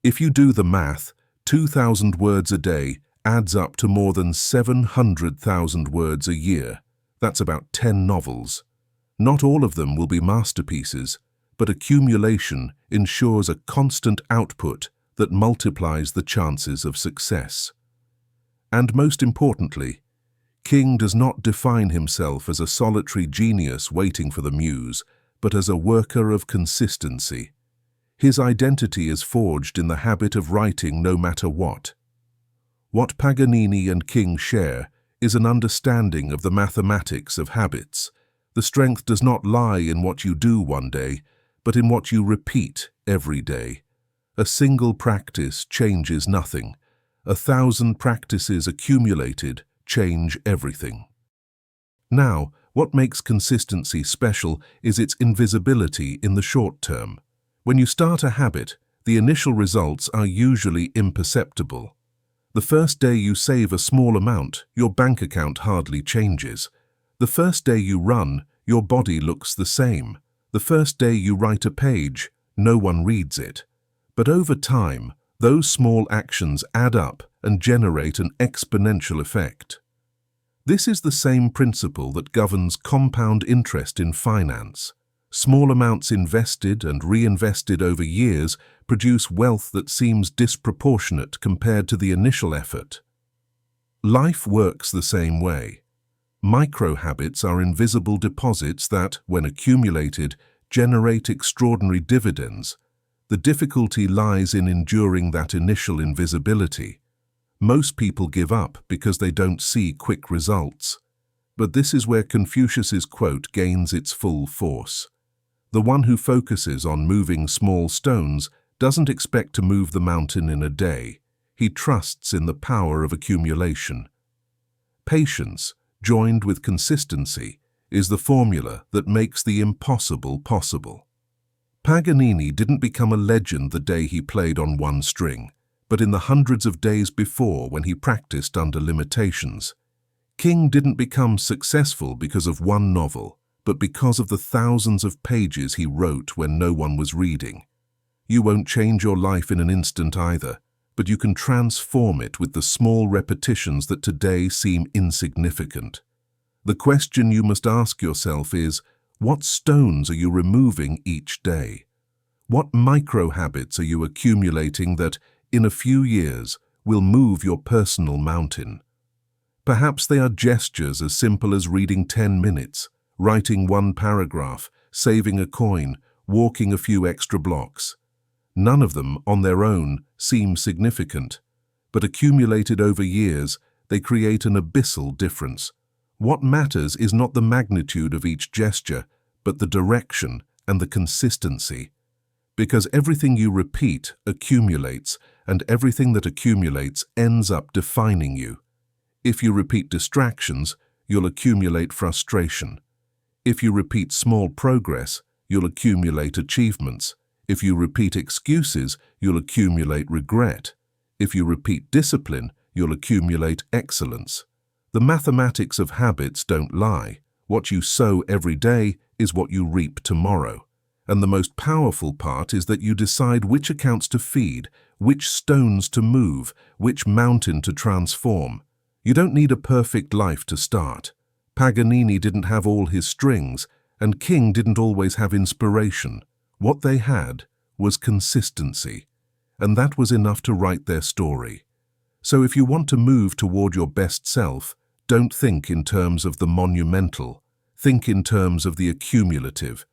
If you do the math, 2,000 words a day adds up to more than 700,000 words a year. That's about 10 novels. Not all of them will be masterpieces, but accumulation ensures a constant output that multiplies the chances of success. And most importantly, King does not define himself as a solitary genius waiting for the muse, but as a worker of consistency. His identity is forged in the habit of writing no matter what. What Paganini and King share is an understanding of the mathematics of habits. The strength does not lie in what you do one day, but in what you repeat every day. A single practice changes nothing. 1,000 practices accumulated change everything. Now, what makes consistency special is its invisibility in the short term. When you start a habit, the initial results are usually imperceptible. The first day you save a small amount, your bank account hardly changes. The first day you run, your body looks the same. The first day you write a page, no one reads it. But over time, those small actions add up and generate an exponential effect. This is the same principle that governs compound interest in finance. Small amounts invested and reinvested over years produce wealth that seems disproportionate compared to the initial effort. Life works the same way. Microhabits are invisible deposits that, when accumulated, generate extraordinary dividends. The difficulty lies in enduring that initial invisibility. Most people give up because they don't see quick results. But this is where Confucius's quote gains its full force. The one who focuses on moving small stones doesn't expect to move the mountain in a day. He trusts in the power of accumulation. Patience, joined with consistency, is the formula that makes the impossible possible. Paganini didn't become a legend the day he played on one string, but in the hundreds of days before when he practiced under limitations. King didn't become successful because of one novel, but because of the thousands of pages he wrote when no one was reading. You won't change your life in an instant either, but you can transform it with the small repetitions that today seem insignificant. The question you must ask yourself is, what stones are you removing each day? What micro-habits are you accumulating that, in a few years, will move your personal mountain? Perhaps they are gestures as simple as reading 10 minutes, writing one paragraph, saving a coin, walking a few extra blocks. None of them, on their own, seem significant, but accumulated over years, they create an abyssal difference. What matters is not the magnitude of each gesture, but the direction and the consistency. Because everything you repeat accumulates, and everything that accumulates ends up defining you. If you repeat distractions, you'll accumulate frustration. If you repeat small progress, you'll accumulate achievements. If you repeat excuses, you'll accumulate regret. If you repeat discipline, you'll accumulate excellence. The mathematics of habits don't lie. What you sow every day is what you reap tomorrow. And the most powerful part is that you decide which accounts to feed, which stones to move, which mountain to transform. You don't need a perfect life to start. Paganini didn't have all his strings, and King didn't always have inspiration. What they had was consistency, and that was enough to write their story. So if you want to move toward your best self, don't think in terms of the monumental. Think in terms of the accumulative.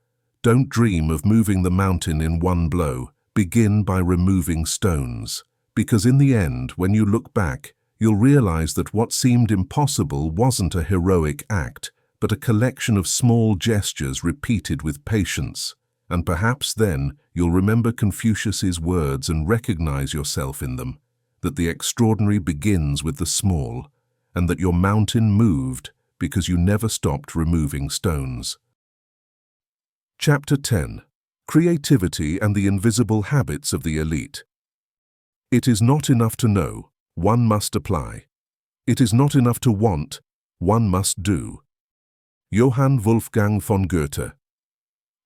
Don't dream of moving the mountain in one blow. Begin by removing stones. Because in the end, when you look back, you'll realize that what seemed impossible wasn't a heroic act, but a collection of small gestures repeated with patience. And perhaps then you'll remember Confucius's words and recognize yourself in them, that the extraordinary begins with the small, and that your mountain moved because you never stopped removing stones. Chapter 10. Creativity and the Invisible Habits of the Elite. It is not enough to know, one must apply. It is not enough to want, one must do. Johann Wolfgang von Goethe.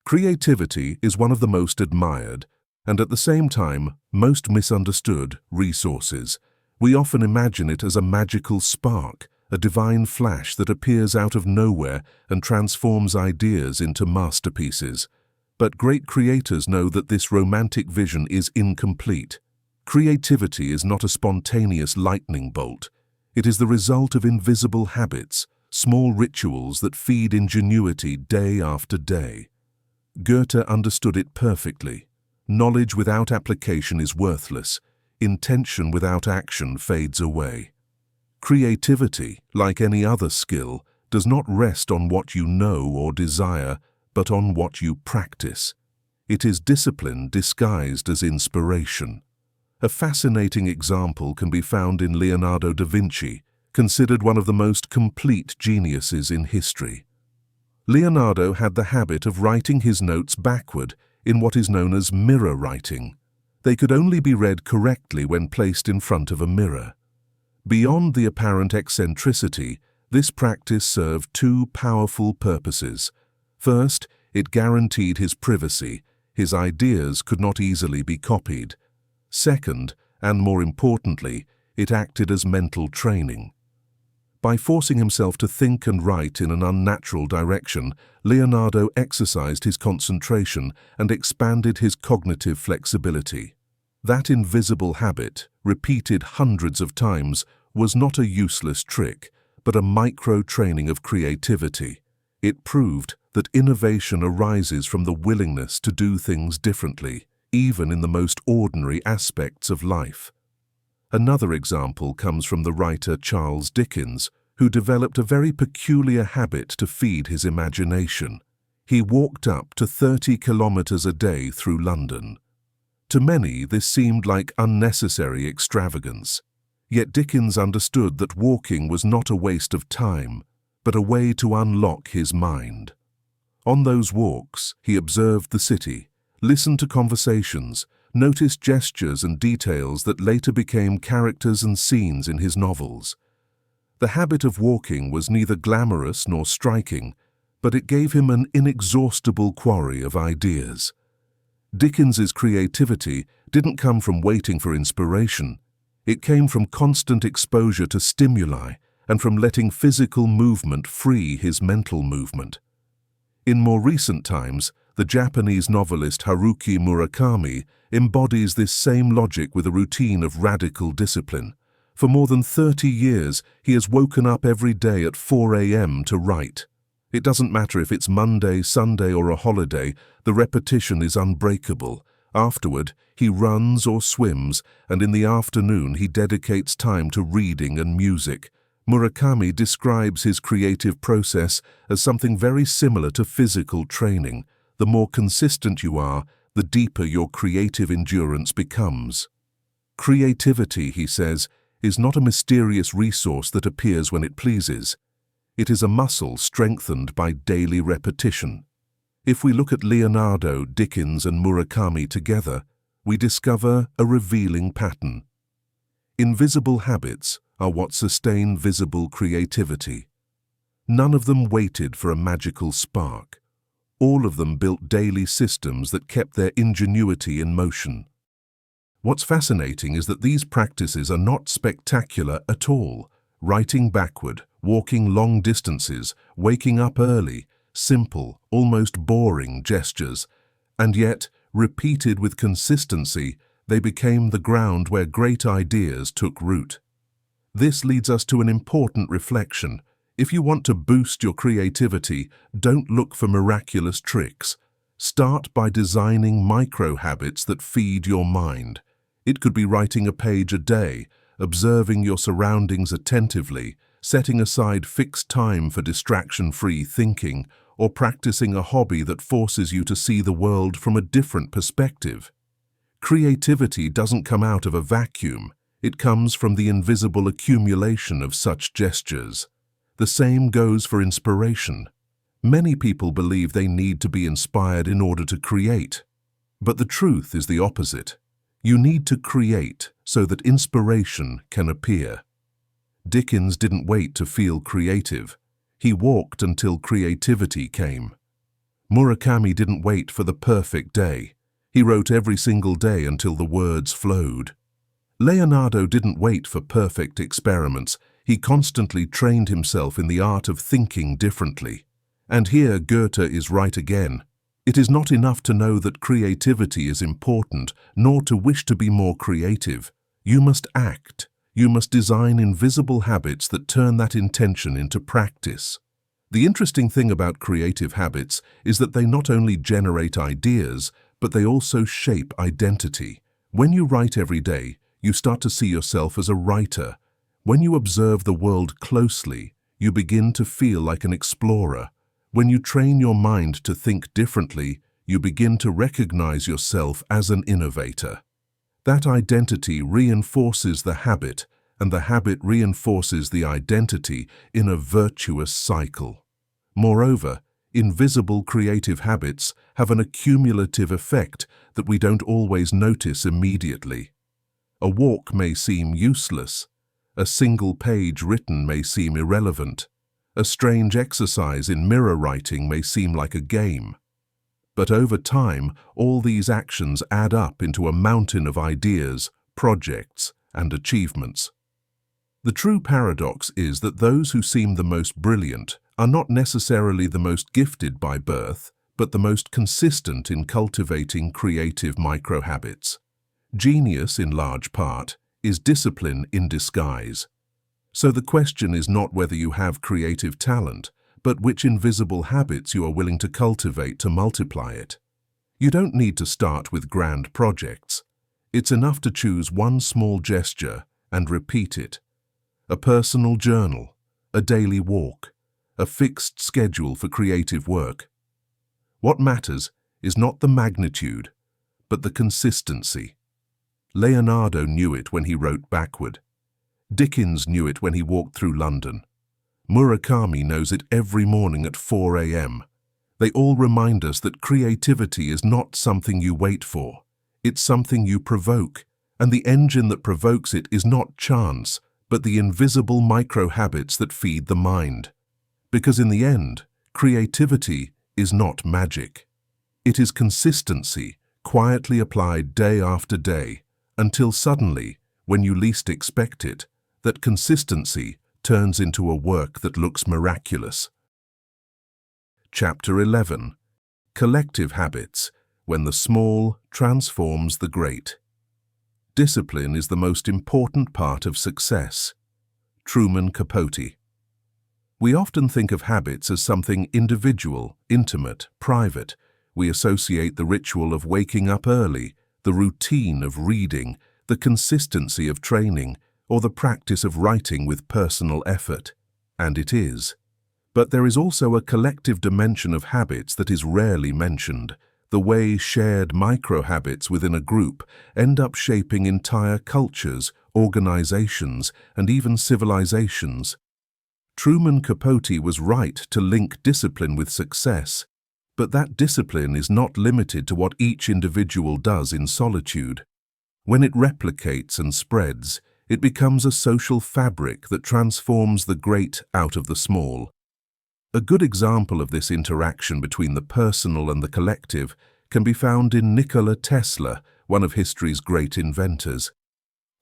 Creativity is one of the most admired, and at the same time, most misunderstood resources. We often imagine it as a magical spark, a divine flash that appears out of nowhere and transforms ideas into masterpieces. But great creators know that this romantic vision is incomplete. Creativity is not a spontaneous lightning bolt. It is the result of invisible habits, small rituals that feed ingenuity day after day. Goethe understood it perfectly. Knowledge without application is worthless. Intention without action fades away. Creativity, like any other skill, does not rest on what you know or desire, but on what you practice. It is discipline disguised as inspiration. A fascinating example can be found in Leonardo da Vinci, considered one of the most complete geniuses in history. Leonardo had the habit of writing his notes backward in what is known as mirror writing. They could only be read correctly when placed in front of a mirror. Beyond the apparent eccentricity, this practice served two powerful purposes. First, it guaranteed his privacy. His ideas could not easily be copied. Second, and more importantly, it acted as mental training. By forcing himself to think and write in an unnatural direction, Leonardo exercised his concentration and expanded his cognitive flexibility. That invisible habit, repeated hundreds of times, was not a useless trick, but a micro-training of creativity. It proved that innovation arises from the willingness to do things differently, even in the most ordinary aspects of life. Another example comes from the writer Charles Dickens, who developed a very peculiar habit to feed his imagination. He walked up to 30 kilometers a day through London. To many, this seemed like unnecessary extravagance. Yet Dickens understood that walking was not a waste of time, but a way to unlock his mind. On those walks, he observed the city, listened to conversations, noticed gestures and details that later became characters and scenes in his novels. The habit of walking was neither glamorous nor striking, but it gave him an inexhaustible quarry of ideas. Dickens's creativity didn't come from waiting for inspiration. It came from constant exposure to stimuli and from letting physical movement free his mental movement. In more recent times, the Japanese novelist Haruki Murakami embodies this same logic with a routine of radical discipline. For more than 30 years, he has woken up every day at 4 a.m. to write. It doesn't matter if it's Monday, Sunday, or a holiday, the repetition is unbreakable. Afterward, he runs or swims, and in the afternoon he dedicates time to reading and music. Murakami describes his creative process as something very similar to physical training. The more consistent you are, the deeper your creative endurance becomes. Creativity, he says, is not a mysterious resource that appears when it pleases. It is a muscle strengthened by daily repetition. If we look at Leonardo, Dickens, and Murakami together, we discover a revealing pattern. Invisible habits are what sustain visible creativity. None of them waited for a magical spark. All of them built daily systems that kept their ingenuity in motion. What's fascinating is that these practices are not spectacular at all. Writing backward, walking long distances, waking up early, simple, almost boring gestures, and yet, repeated with consistency, they became the ground where great ideas took root. This leads us to an important reflection. If you want to boost your creativity, don't look for miraculous tricks. Start by designing micro-habits that feed your mind. It could be writing a page a day, observing your surroundings attentively, setting aside fixed time for distraction-free thinking, or practicing a hobby that forces you to see the world from a different perspective. Creativity doesn't come out of a vacuum. It comes from the invisible accumulation of such gestures. The same goes for inspiration. Many people believe they need to be inspired in order to create. But the truth is the opposite. You need to create so that inspiration can appear. Dickens didn't wait to feel creative. He walked until creativity came. Murakami didn't wait for the perfect day. He wrote every single day until the words flowed. Leonardo didn't wait for perfect experiments. He constantly trained himself in the art of thinking differently. And here Goethe is right again. It is not enough to know that creativity is important, nor to wish to be more creative. You must act. You must design invisible habits that turn that intention into practice. The interesting thing about creative habits is that they not only generate ideas, but they also shape identity. When you write every day, you start to see yourself as a writer. When you observe the world closely, you begin to feel like an explorer. When you train your mind to think differently, you begin to recognize yourself as an innovator. That identity reinforces the habit, and the habit reinforces the identity in a virtuous cycle. Moreover, invisible creative habits have an accumulative effect that we don't always notice immediately. A walk may seem useless. A single page written may seem irrelevant. A strange exercise in mirror writing may seem like a game. But over time, all these actions add up into a mountain of ideas, projects, and achievements. The true paradox is that those who seem the most brilliant are not necessarily the most gifted by birth, but the most consistent in cultivating creative microhabits. Genius, in large part, is discipline in disguise. So the question is not whether you have creative talent, but which invisible habits you are willing to cultivate to multiply it. You don't need to start with grand projects. It's enough to choose one small gesture and repeat it. A personal journal, a daily walk, a fixed schedule for creative work. What matters is not the magnitude, but the consistency. Leonardo knew it when he wrote backward. Dickens knew it when he walked through London. Murakami knows it every morning at 4 a.m. They all remind us that creativity is not something you wait for. It's something you provoke, and the engine that provokes it is not chance, but the invisible micro-habits that feed the mind. Because in the end, creativity is not magic. It is consistency, quietly applied day after day, until suddenly, when you least expect it, that consistency turns into a work that looks miraculous. Chapter 11. Collective Habits, when the small transforms the great. Discipline is the most important part of success. Truman Capote. We often think of habits as something individual, intimate, private. We associate the ritual of waking up early, the routine of reading, the consistency of training, or the practice of writing with personal effort. And it is. But there is also a collective dimension of habits that is rarely mentioned, the way shared microhabits within a group end up shaping entire cultures, organizations, and even civilizations. Truman Capote was right to link discipline with success, but that discipline is not limited to what each individual does in solitude. When it replicates and spreads, it becomes a social fabric that transforms the great out of the small. A good example of this interaction between the personal and the collective can be found in Nikola Tesla, one of history's great inventors.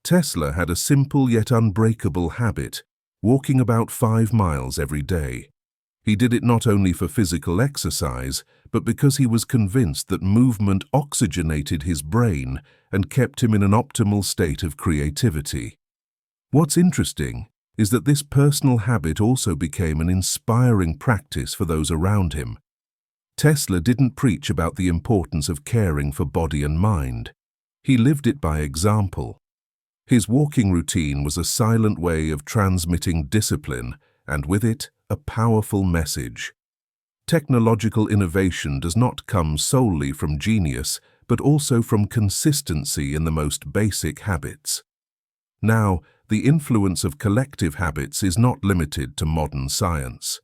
Tesla had a simple yet unbreakable habit, walking about 5 miles every day. He did it not only for physical exercise, but because he was convinced that movement oxygenated his brain and kept him in an optimal state of creativity. What's interesting is that this personal habit also became an inspiring practice for those around him. Tesla didn't preach about the importance of caring for body and mind. He lived it by example. His walking routine was a silent way of transmitting discipline, and with it, a powerful message. Technological innovation does not come solely from genius, but also from consistency in the most basic habits. Now, the influence of collective habits is not limited to modern science.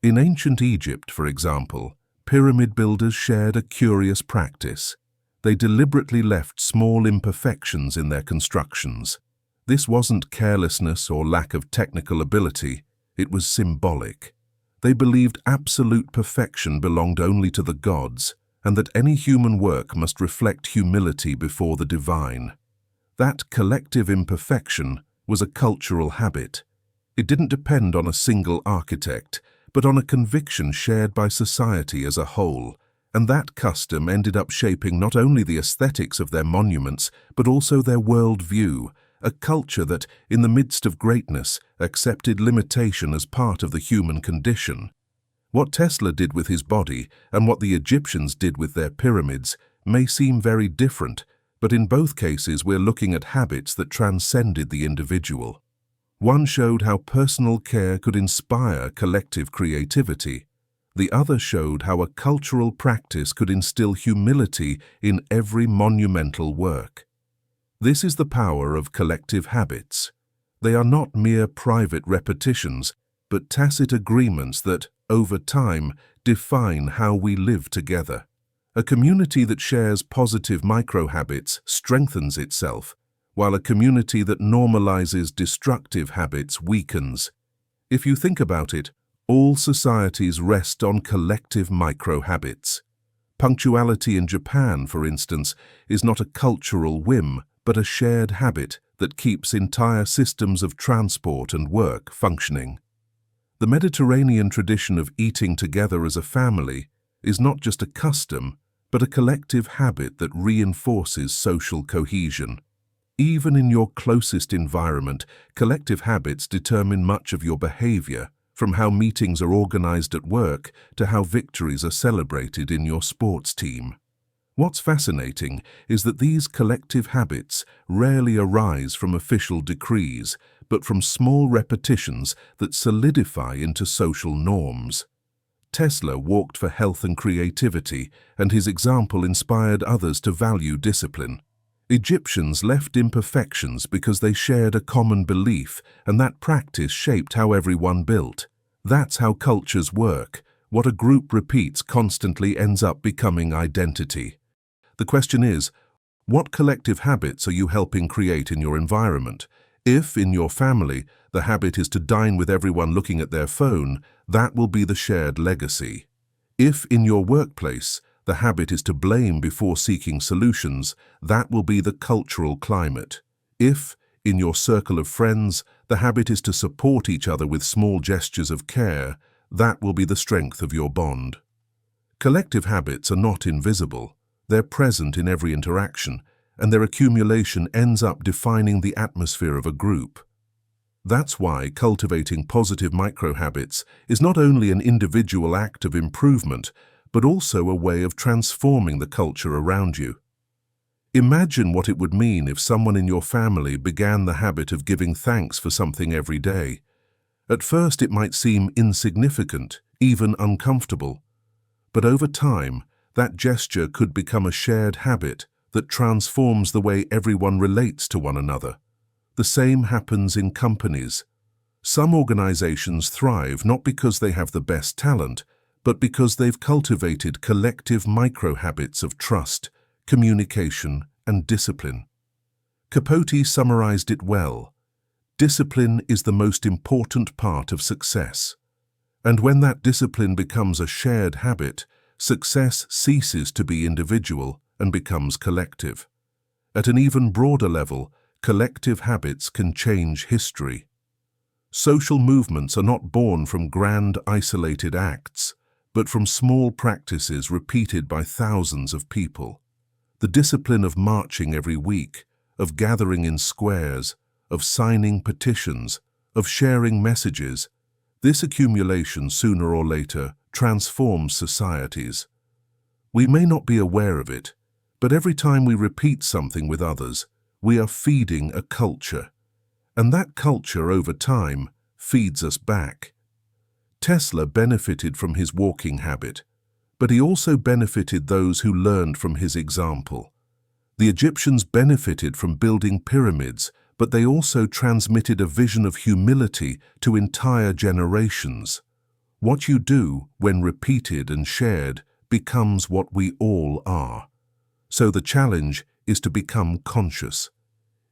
In ancient Egypt, for example, pyramid builders shared a curious practice. They deliberately left small imperfections in their constructions. This wasn't carelessness or lack of technical ability, it was symbolic. They believed absolute perfection belonged only to the gods, and that any human work must reflect humility before the divine. That collective imperfection was a cultural habit. It didn't depend on a single architect, but on a conviction shared by society as a whole, and that custom ended up shaping not only the aesthetics of their monuments, but also their worldview, a culture that, in the midst of greatness, accepted limitation as part of the human condition. What Tesla did with his body and what the Egyptians did with their pyramids may seem very different, but in both cases we're looking at habits that transcended the individual. One showed how personal care could inspire collective creativity. The other showed how a cultural practice could instill humility in every monumental work. This is the power of collective habits. They are not mere private repetitions, but tacit agreements that, over time, define how we live together. A community that shares positive microhabits strengthens itself, while a community that normalizes destructive habits weakens. If you think about it, all societies rest on collective microhabits. Punctuality in Japan, for instance, is not a cultural whim, but a shared habit that keeps entire systems of transport and work functioning. The Mediterranean tradition of eating together as a family is not just a custom, but a collective habit that reinforces social cohesion. Even in your closest environment, collective habits determine much of your behavior, from how meetings are organized at work to how victories are celebrated in your sports team. What's fascinating is that these collective habits rarely arise from official decrees, but from small repetitions that solidify into social norms. Tesla walked for health and creativity, and his example inspired others to value discipline. Egyptians left imperfections because they shared a common belief, and that practice shaped how everyone built. That's how cultures work. What a group repeats constantly ends up becoming identity. The question is, what collective habits are you helping create in your environment? If, in your family, the habit is to dine with everyone looking at their phone, that will be the shared legacy. If, in your workplace, the habit is to blame before seeking solutions, that will be the cultural climate. If, in your circle of friends, the habit is to support each other with small gestures of care, that will be the strength of your bond. Collective habits are not invisible. They're present in every interaction, and their accumulation ends up defining the atmosphere of a group. That's why cultivating positive microhabits is not only an individual act of improvement, but also a way of transforming the culture around you. Imagine what it would mean if someone in your family began the habit of giving thanks for something every day. At first, it might seem insignificant, even uncomfortable. But over time, that gesture could become a shared habit that transforms the way everyone relates to one another. The same happens in companies. Some organizations thrive not because they have the best talent, but because they've cultivated collective microhabits of trust, communication, and discipline. Capote summarized it well. Discipline is the most important part of success. And when that discipline becomes a shared habit, success ceases to be individual and becomes collective. At an even broader level, collective habits can change history. Social movements are not born from grand, isolated acts, but from small practices repeated by thousands of people. The discipline of marching every week, of gathering in squares, of signing petitions, of sharing messages, this accumulation sooner or later transforms societies. We may not be aware of it, but every time we repeat something with others, we are feeding a culture. And that culture, over time, feeds us back. Tesla benefited from his walking habit, but he also benefited those who learned from his example. The Egyptians benefited from building pyramids, but they also transmitted a vision of humility to entire generations. What you do, when repeated and shared, becomes what we all are. So the challenge is to become conscious.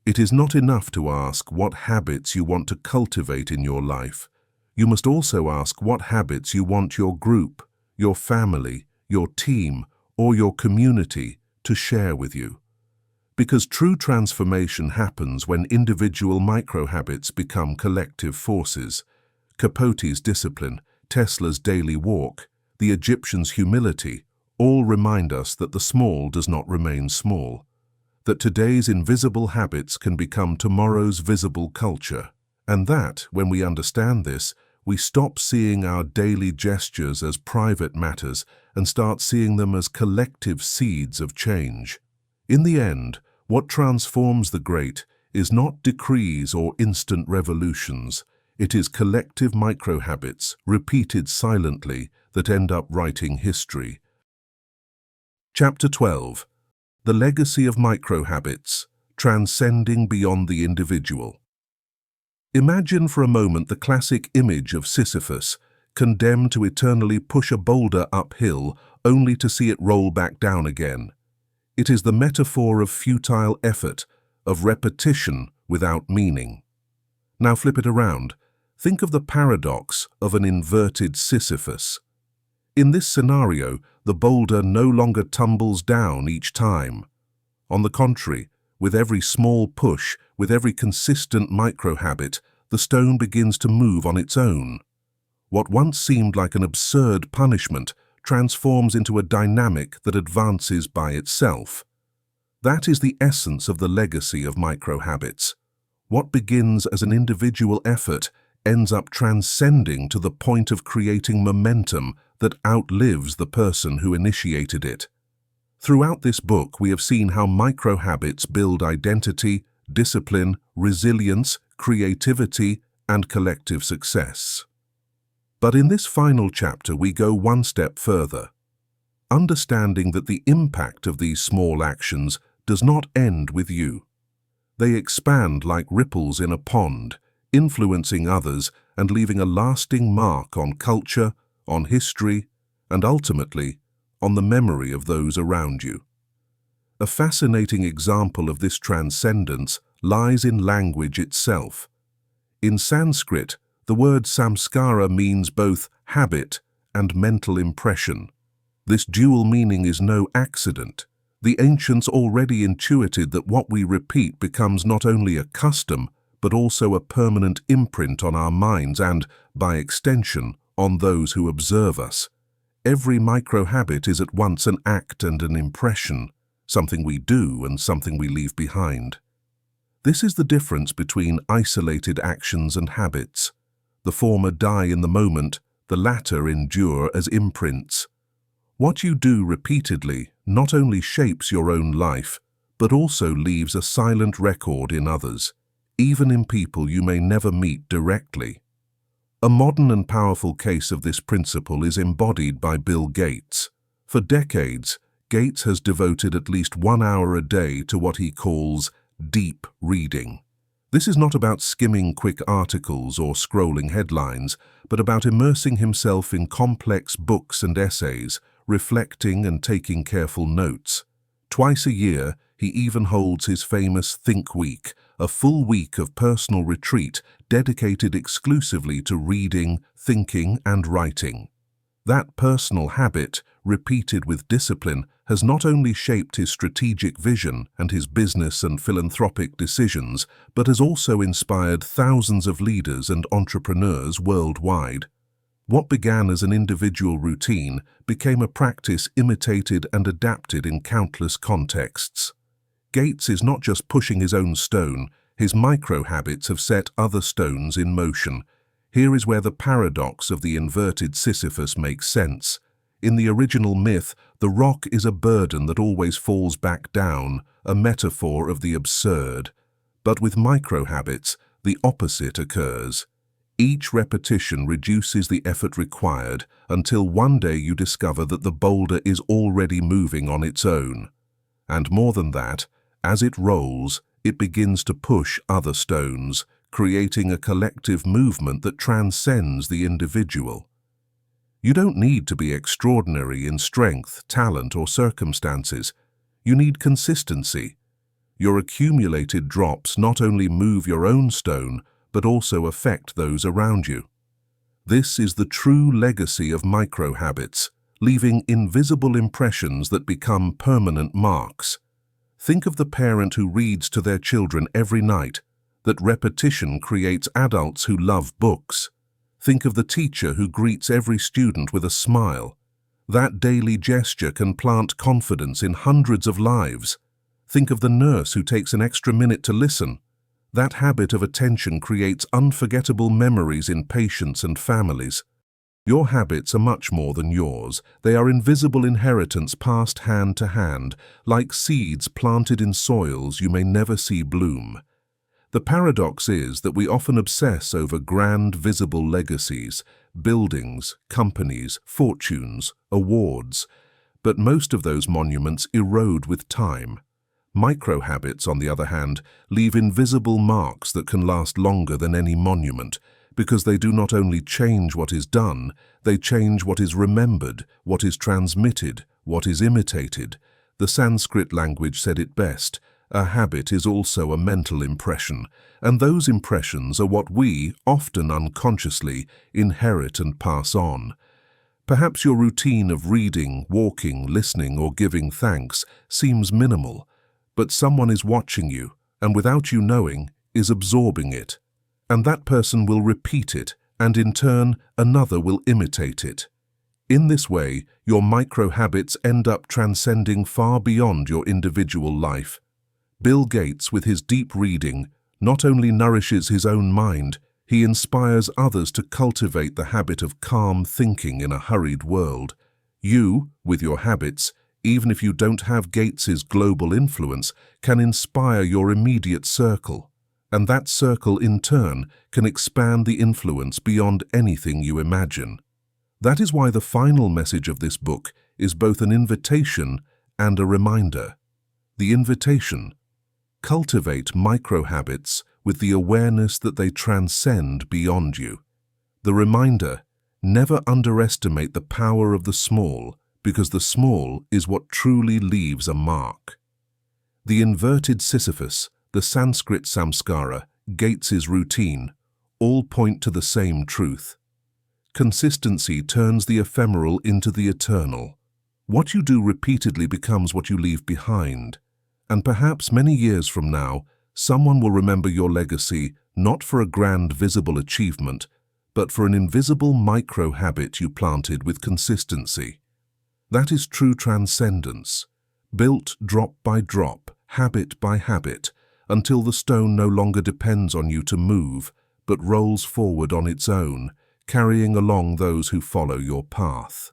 It is not enough to ask what habits you want to cultivate in your life. You must also ask what habits you want your group, your family, your team, or your community to share with you. Because true transformation happens when individual microhabits become collective forces. Capote's discipline, Tesla's daily walk, the Egyptians' humility, all remind us that the small does not remain small, that today's invisible habits can become tomorrow's visible culture, and that, when we understand this, we stop seeing our daily gestures as private matters and start seeing them as collective seeds of change. In the end, what transforms the great is not decrees or instant revolutions. It is collective microhabits, repeated silently, that end up writing history. Chapter 12. The Legacy of Microhabits, Transcending Beyond the Individual. Imagine for a moment the classic image of Sisyphus, condemned to eternally push a boulder uphill only to see it roll back down again. It is the metaphor of futile effort, of repetition without meaning. Now flip it around. Think of the paradox of an inverted Sisyphus. In this scenario, the boulder no longer tumbles down each time. On the contrary, with every small push, with every consistent microhabit, the stone begins to move on its own. What once seemed like an absurd punishment transforms into a dynamic that advances by itself. That is the essence of the legacy of microhabits. What begins as an individual effort ends up transcending to the point of creating momentum that outlives the person who initiated it. Throughout this book, we have seen how microhabits build identity, discipline, resilience, creativity, and collective success. But in this final chapter, we go one step further, understanding that the impact of these small actions does not end with you. They expand like ripples in a pond, influencing others and leaving a lasting mark on culture, on history, and ultimately, on the memory of those around you. A fascinating example of this transcendence lies in language itself. In Sanskrit, the word samskara means both habit and mental impression. This dual meaning is no accident. The ancients already intuited that what we repeat becomes not only a custom, but also a permanent imprint on our minds and, by extension, on those who observe us. Every microhabit is at once an act and an impression, something we do and something we leave behind. This is the difference between isolated actions and habits. The former die in the moment, the latter endure as imprints. What you do repeatedly not only shapes your own life, but also leaves a silent record in others, even in people you may never meet directly. A modern and powerful case of this principle is embodied by Bill Gates. For decades, Gates has devoted at least 1 hour a day to what he calls deep reading. This is not about skimming quick articles or scrolling headlines, but about immersing himself in complex books and essays, reflecting and taking careful notes. Twice a year, he even holds his famous Think Week, a full week of personal retreat dedicated exclusively to reading, thinking, and writing. That personal habit, repeated with discipline, has not only shaped his strategic vision and his business and philanthropic decisions, but has also inspired thousands of leaders and entrepreneurs worldwide. What began as an individual routine became a practice imitated and adapted in countless contexts. Gates is not just pushing his own stone, his micro-habits have set other stones in motion. Here is where the paradox of the inverted Sisyphus makes sense. In the original myth, the rock is a burden that always falls back down, a metaphor of the absurd. But with micro-habits, the opposite occurs. Each repetition reduces the effort required until one day you discover that the boulder is already moving on its own. And more than that, as it rolls, it begins to push other stones, creating a collective movement that transcends the individual. You don't need to be extraordinary in strength, talent, or circumstances. You need consistency. Your accumulated drops not only move your own stone, but also affect those around you. This is the true legacy of micro-habits, leaving invisible impressions that become permanent marks. Think of the parent who reads to their children every night. That repetition creates adults who love books. Think of the teacher who greets every student with a smile. That daily gesture can plant confidence in hundreds of lives. Think of the nurse who takes an extra minute to listen. That habit of attention creates unforgettable memories in patients and families. Your habits are much more than yours. They are invisible inheritance passed hand to hand, like seeds planted in soils you may never see bloom. The paradox is that we often obsess over grand, visible legacies, buildings, companies, fortunes, awards, but most of those monuments erode with time. Micro-habits, on the other hand, leave invisible marks that can last longer than any monument, because they do not only change what is done, they change what is remembered, what is transmitted, what is imitated. The Sanskrit language said it best: a habit is also a mental impression, and those impressions are what we, often unconsciously, inherit and pass on. Perhaps your routine of reading, walking, listening, or giving thanks seems minimal, but someone is watching you, and without you knowing, is absorbing it. And that person will repeat it, and in turn, another will imitate it. In this way, your micro-habits end up transcending far beyond your individual life. Bill Gates, with his deep reading, not only nourishes his own mind, he inspires others to cultivate the habit of calm thinking in a hurried world. You, with your habits, even if you don't have Gates's global influence, can inspire your immediate circle. And that circle, in turn, can expand the influence beyond anything you imagine. That is why the final message of this book is both an invitation and a reminder. The invitation: cultivate micro-habits with the awareness that they transcend beyond you. The reminder: never underestimate the power of the small, because the small is what truly leaves a mark. The inverted Sisyphus, the Sanskrit samskara, Gates's routine, all point to the same truth. Consistency turns the ephemeral into the eternal. What you do repeatedly becomes what you leave behind. And perhaps many years from now, someone will remember your legacy not for a grand visible achievement, but for an invisible micro-habit you planted with consistency. That is true transcendence, built drop by drop, habit by habit, until the stone no longer depends on you to move, but rolls forward on its own, carrying along those who follow your path.